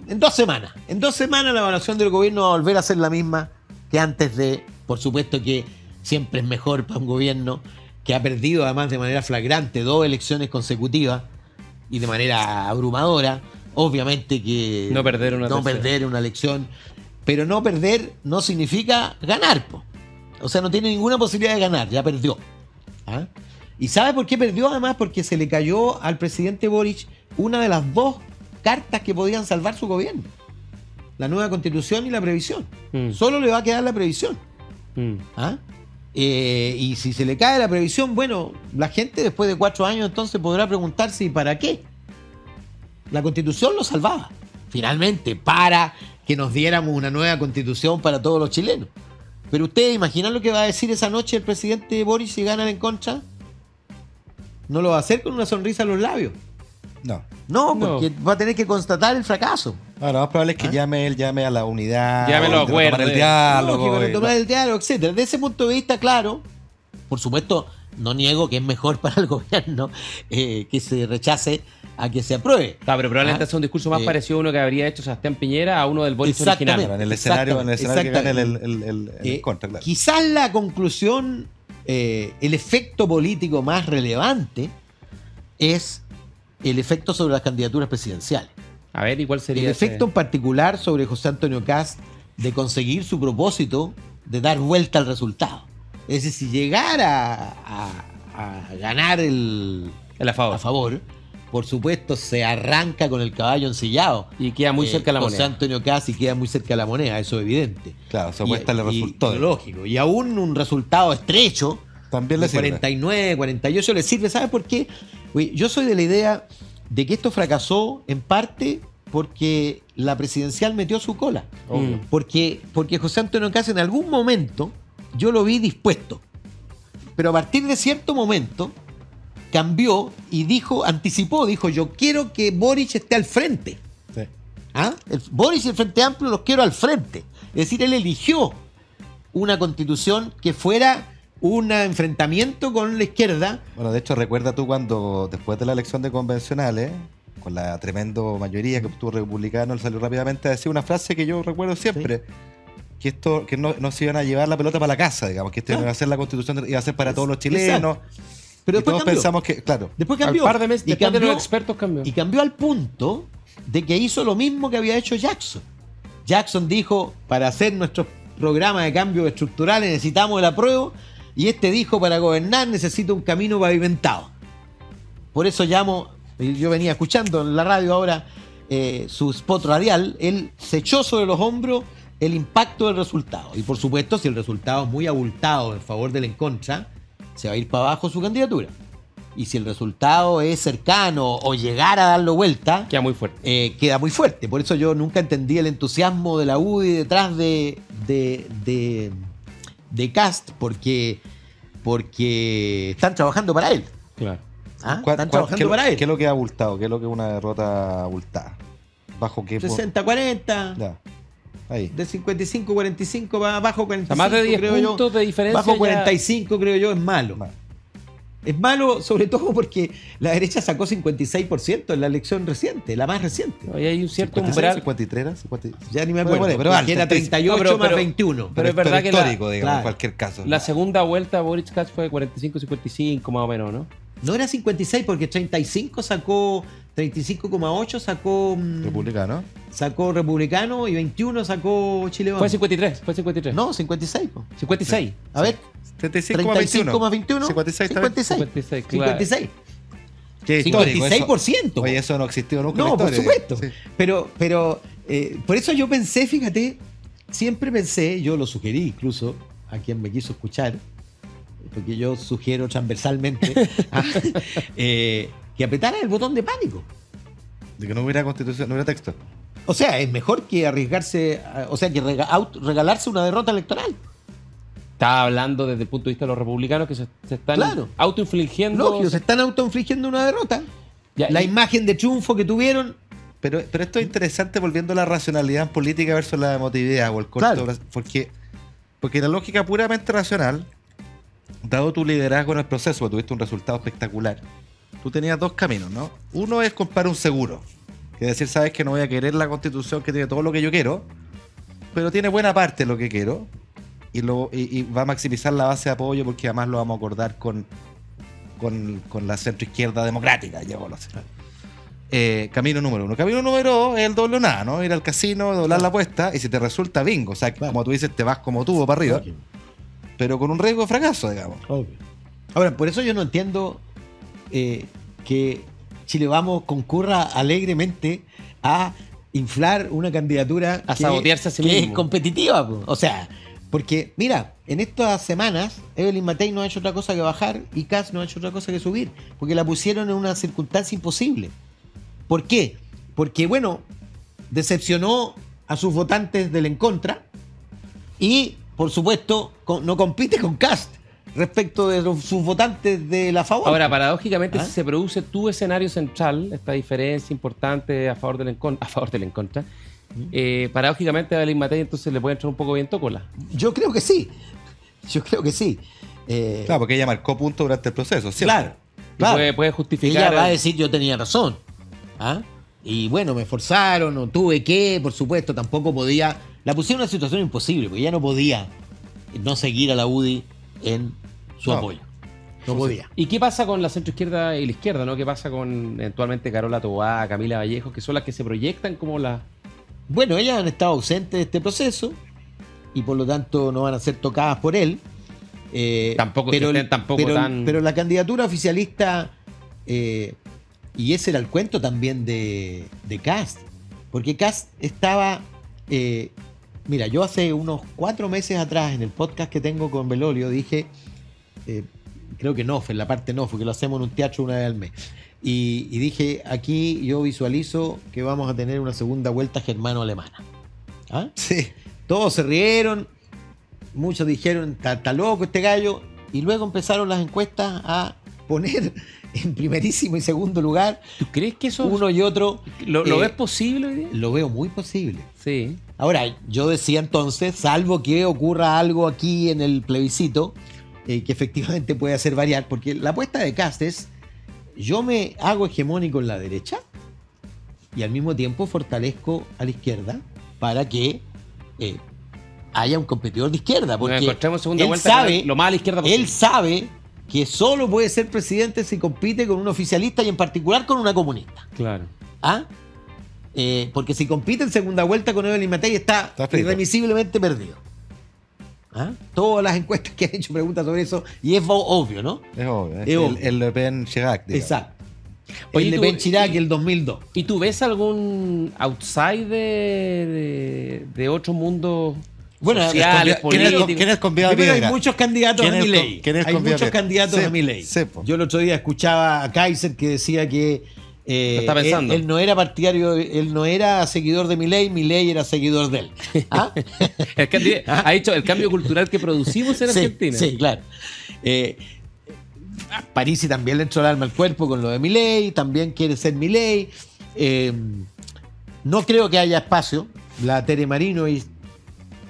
en 2 semanas la evaluación del gobierno va a volver a ser la misma que antes de, por supuesto que siempre es mejor para un gobierno que ha perdido además de manera flagrante 2 elecciones consecutivas y de manera abrumadora. Obviamente que no perder una elección, pero no perder no significa ganar, po. O sea, no tiene ninguna posibilidad de ganar, ya perdió. ¿Y sabe por qué perdió? Además, porque se le cayó al presidente Boric una de las 2 cartas que podían salvar su gobierno: la nueva constitución y la previsión. Solo le va a quedar la previsión. Y si se le cae la previsión, bueno, la gente después de 4 años entonces podrá preguntarse ¿y para qué? La constitución lo salvaba, finalmente, para que nos diéramos una nueva constitución para todos los chilenos. Pero ustedes imaginan lo que va a decir esa noche el presidente Boris si gana en contra. No lo va a hacer con una sonrisa a los labios. No, porque va a tener que constatar el fracaso. Ahora, lo más probable es que llame a la unidad, llámelo a tomar el diálogo, etcétera. Desde ese punto de vista, claro, por supuesto, no niego que es mejor para el gobierno que se rechace a que se apruebe. Pero probablemente es un discurso más parecido a uno que habría hecho Sebastián Piñera a uno del Boris original. En el escenario que gane el contra, claro. Quizás la conclusión, el efecto político más relevante es el efecto sobre las candidaturas presidenciales. A ver, ¿y cuál sería el efecto en particular sobre José Antonio Kast de conseguir su propósito de dar vuelta al resultado? Es decir, si llegara a ganar el a favor, por supuesto se arranca con el caballo ensillado. Y queda muy cerca de la moneda. José Antonio Kast, y queda muy cerca de la moneda, eso es evidente. Claro, se apuesta el resultado. Lógico. Y aún un resultado estrecho, también le sirve. 49, 48 le sirve. ¿Sabes por qué? Yo soy de la idea de que esto fracasó en parte porque la presidencial metió su cola. Porque José Antonio Kast en algún momento yo lo vi dispuesto, pero a partir de cierto momento cambió y dijo, yo quiero que Boric esté al frente. Sí. Boric y el Frente Amplio los quiero al frente. Es decir, él eligió una constitución que fuera un enfrentamiento con la izquierda. Bueno, de hecho, recuerda tú cuando después de la elección de convencionales, con la tremenda mayoría que obtuvo republicano, él salió rápidamente a decir una frase que yo recuerdo siempre. Sí. Que no se iban a llevar la pelota para la casa, digamos, que iba a ser la constitución, iba a ser para todos los chilenos. Exacto. Pero después todos pensamos que, claro. Después cambió. Al par de meses, después de los expertos cambió. Y cambió al punto de que hizo lo mismo que había hecho Jackson. Jackson dijo, para hacer nuestros programas de cambios estructurales necesitamos el apruebo, y este dijo, para gobernar necesito un camino pavimentado. Por eso yo venía escuchando en la radio ahora su spot radial, él se echó sobre los hombros el impacto del resultado. Y por supuesto, si el resultado es muy abultado en favor del en contra, se va a ir para abajo su candidatura. y si el resultado es cercano o llegar a darlo vuelta, Queda muy fuerte. queda muy fuerte. Por eso yo nunca entendí el entusiasmo de la UDI detrás de Kast, porque están trabajando para él. Claro. ¿Ah? ¿Cuál- Están cuál- trabajando qué- para él. ¿Qué es lo que ha abultado? ¿Qué es lo que es una derrota abultada? ¿Bajo qué? 60-40, Ya. Ahí. de 55-45 va bajo O 45. sea, más de 10 creo yo. puntos de diferencia. Bajo ya- 45 creo yo es malo. Mal. Es malo sobre todo porque la derecha sacó 56% en la elección reciente, la más reciente. Ahí hay un cierto 56, umbral. 53 era 50. Ya ni me Bueno, acuerdo, pero porque alto, era 38 No, pero- más pero- 21. pero es verdad que la- histórico, digamos, claro. en cualquier caso. La segunda vuelta Boric Kast fue de 45-55 más o menos, ¿no? No era 56 porque 35 sacó 35,8 sacó Republicano y 21 sacó Chile Fue Vamos. 53. No, 56. po. 56. A ver, 35 más 21. 56 también. 56. 56, claro. 56. Qué histórico, 56%. eso. Oye, eso no ha existido nunca en No, la por historia. supuesto. Sí. Pero por eso yo pensé, fíjate, siempre pensé, yo lo sugerí incluso a quien me quiso escuchar, porque yo sugiero transversalmente, que apretara el botón de pánico. De que no hubiera constitución, no hubiera texto. O sea, es mejor que arriesgarse, o sea, que regalarse una derrota electoral. Estaba hablando desde el punto de vista de los republicanos que se están Claro. autoinfligiendo. Lógico, se están autoinfligiendo una derrota. Ya, La y- imagen de triunfo que tuvieron. Pero esto es interesante volviendo a la racionalidad en política versus la emotividad o el corto Claro. plazo, porque la lógica puramente racional, dado tu liderazgo en el proceso, porque tuviste un resultado espectacular, tú tenías dos caminos, ¿no? Uno es comprar un seguro, que es decir, sabes que no voy a querer la constitución que tiene todo lo que yo quiero, pero tiene buena parte de lo que quiero, y va a maximizar la base de apoyo porque además lo vamos a acordar con la centroizquierda democrática, llamémoslo así. Camino número uno. Camino número dos es el doble o nada, ¿no? Ir al casino, doblar la apuesta y si te resulta bingo. O sea, Claro. como tú dices, te vas como tubo para arriba, pero con un riesgo de fracaso, digamos. Ahora, por eso yo no entiendo que Chile Vamos concurra alegremente a inflar una candidatura A sabotearse a sí que mismo. es competitiva. Po. O sea, porque, mira, en estas semanas Evelyn Matei no ha hecho otra cosa que bajar y Kast no ha hecho otra cosa que subir, porque la pusieron en una circunstancia imposible. ¿Por qué? Porque, bueno, decepcionó a sus votantes del en contra y, por supuesto, no compite con Kast respecto de sus votantes de la favor. Ahora, paradójicamente, ¿Ah? si se produce tu escenario central, esta diferencia importante a favor del en contra, paradójicamente a Evelyn Matei entonces le puede entrar un poco viento cola. Yo creo que sí. Yo creo que sí. Claro, porque ella marcó puntos durante el proceso, ¿cierto? Claro. Y claro. puede justificar. Ella va a decir yo tenía razón. ¿Ah? Y bueno, me forzaron, no tuve que, por supuesto, tampoco podía. La pusieron en una situación imposible, porque ella no podía no seguir a la UDI en su No. apoyo. No podía. ¿Y qué pasa con la centroizquierda y la izquierda, no? ¿Qué pasa con eventualmente Carola Tobá, Camila Vallejo, que son las que se proyectan como las... Bueno, ellas han estado ausentes de este proceso y por lo tanto no van a ser tocadas por él. Tampoco que estén tampoco tan- pero la candidatura oficialista, y ese era el cuento también de Kast, porque Kast estaba... mira, yo hace unos 4 meses atrás en el podcast que tengo con Belolio dije, creo que no, fue en la parte no, porque lo hacemos en un teatro una vez al mes. Y dije, aquí yo visualizo que vamos a tener una segunda vuelta germano-alemana. ¿Ah? Sí. Todos se rieron, muchos dijeron, está loco este gallo, y luego empezaron las encuestas a poner en primerísimo y segundo lugar ¿Tú crees que eso uno y otro. lo ves posible hoy día? Lo veo muy posible. Sí. Ahora, yo decía entonces, salvo que ocurra algo aquí en el plebiscito, que efectivamente puede hacer variar, porque la apuesta de Kast es, yo me hago hegemónico en la derecha y al mismo tiempo fortalezco a la izquierda para que haya un competidor de izquierda. Nos Porque encontramos en segunda él vuelta sabe, lo más a la izquierda posible. él sabe que solo puede ser presidente si compite con un oficialista y en particular con una comunista. Claro. ¿Ah? Porque si compite en segunda vuelta con Evelyn Matei está frito. irremisiblemente perdido. ¿Ah? Todas las encuestas que han hecho preguntas sobre eso, y es obvio, ¿no? Es obvio. Es obvio. El Le Pen Chirac, digamos. Exacto. Oye, El de tú- Ben Chirac el 2002. ¿Y tú ves algún outside de otro mundo Bueno, sociales, políticos. ¿Quién es convidado? primero hay Piedra? muchos candidatos a ¿Quién es Milei. con- quién es Hay convidado? muchos candidatos Sí, a Milei. sí, po. Yo el otro día escuchaba a Kaiser que decía que Lo está pensando. él no era partidario, él no era seguidor de Milei era seguidor de él. ¿Ah? Ha dicho el cambio cultural que producimos en Sí, Argentina. sí, claro. A Parisi también le entró el alma al cuerpo con lo de Milei, también quiere ser Milei. No creo que haya espacio. La Tere Marino y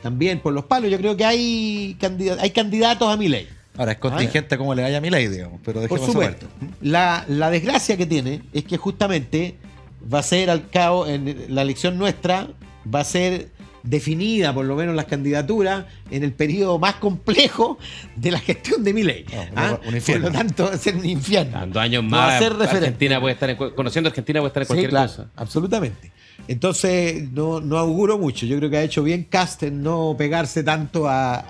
también por los palos. Yo creo que hay candidatos a Milei. Ahora, es contingente cómo le vaya a Milei, digamos, pero Por dejemos supuesto. aparte. La desgracia que tiene es que justamente va a ser al cabo, en la elección nuestra, va a ser definida, por lo menos las candidaturas, en el periodo más complejo de la gestión de Milei. Un infierno. Por lo tanto, va a ser un infierno. En 2 años No va más, a ser referente. Argentina puede estar conociendo a Argentina puede estar en Sí, cualquier claro, cosa. absolutamente. Entonces, no auguro mucho. Yo creo que ha hecho bien Kast en no pegarse tanto a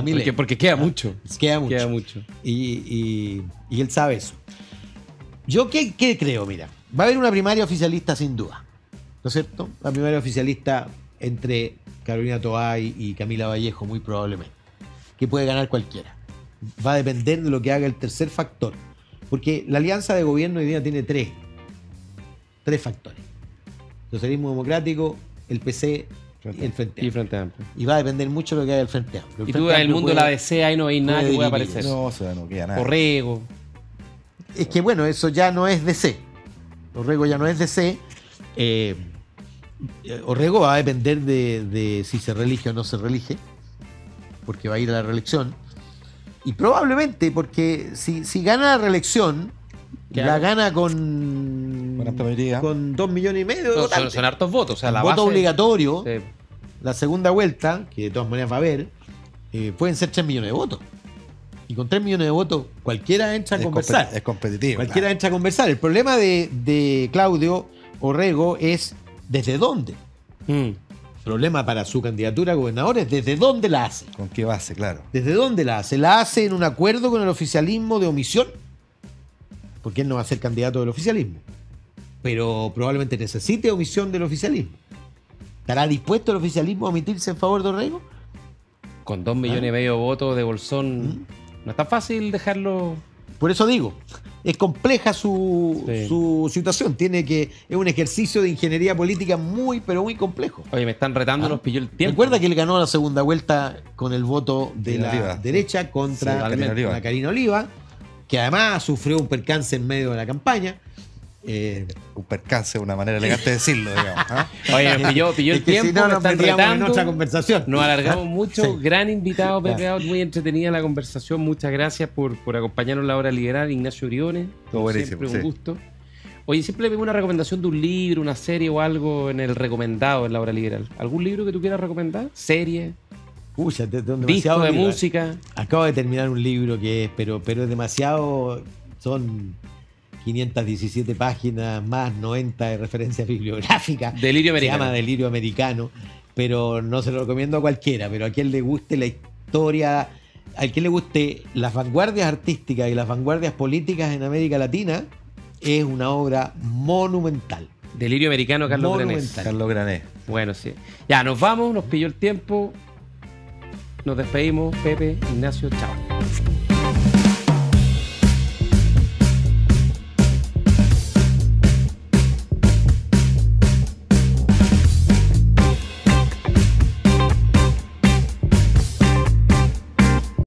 Milei. Porque queda mucho. Queda mucho. Queda mucho. Y él sabe eso. Yo qué creo, mira, va a haber una primaria oficialista sin duda, ¿no es cierto? La primaria oficialista entre Carolina Toay y Camila Vallejo, muy probablemente, que puede ganar cualquiera. Va a depender de lo que haga el tercer factor, porque la alianza de gobierno hoy día tiene tres factores: socialismo democrático, el PC y el Frente Y Amplio. Frente Amplio. Y va a depender mucho de lo que haga el Frente Amplio. Y tú en el mundo de la DC ahí no veis nada que puede pueda dividir. aparecer. No, o sea, no queda nada. Orrego. Es que bueno, eso ya no es DC. Orrego ya no es DC. Orrego va a depender de si se reelige o no se reelige, porque va a ir a la reelección. Y probablemente, porque si gana la reelección, ¿Qué la haga? gana con amplia mayoría. con 2,5 millones de No, votantes. son hartos votos. O sea, la Voto base, obligatorio, Sí. la segunda vuelta, que de todas maneras va a haber, pueden ser 3 millones de votos. Y con 3 millones de votos, cualquiera entra a conversar. Es competitivo. Cualquiera entra a conversar. El problema de Claudio Orrego es desde dónde. Mm. El problema para su candidatura a gobernador es desde dónde la hace. ¿Con qué base? Claro. ¿Desde dónde la hace? ¿La hace en un acuerdo con el oficialismo de omisión? Porque él no va a ser candidato del oficialismo. Pero probablemente necesite omisión del oficialismo. ¿Estará dispuesto el oficialismo a omitirse en favor de Orrego? Con 2 millones y medio de votos de Bolsón, no es tan fácil dejarlo. Por eso digo, es compleja su situación. Es un ejercicio de ingeniería política muy, pero muy complejo. Oye, me están retando, nos pilló el tiempo. Recuerda que él ganó la segunda vuelta con el voto de Karina la Oliva. derecha contra Sí, Karina Oliva. la Karina Oliva, que además sufrió un percance en medio de la campaña. Un percance, una manera elegante de decirlo, digamos. ¿ah? Oye, nos pilló el es que tiempo, si no me nos están metíamos en retando. otra conversación. Nos alargamos mucho. Sí. Gran invitado, Pepe Out, muy entretenida la conversación. Muchas gracias por acompañarnos en la hora liberal, Ignacio Briones. Todo buenísimo, Siempre un sí. gusto. Oye, siempre le pedimos una recomendación de un libro, una serie o algo en el recomendado en la hora liberal. ¿Algún libro que tú quieras recomendar? ¿Serie? Pucha, ¿Disco demasiado de libro. música? Acabo de terminar un libro que es, pero es demasiado. Son 517 páginas más 90 de referencia bibliográfica. Delirio Americano. Se llama Delirio Americano, pero no se lo recomiendo a cualquiera, pero a quien le guste la historia, a quien le guste las vanguardias artísticas y las vanguardias políticas en América Latina, es una obra monumental. Delirio Americano, Carlos Granés. Monumental. Carlos Grané. Bueno, sí. Ya, nos vamos, nos pilló el tiempo. Nos despedimos, Pepe, Ignacio, chao.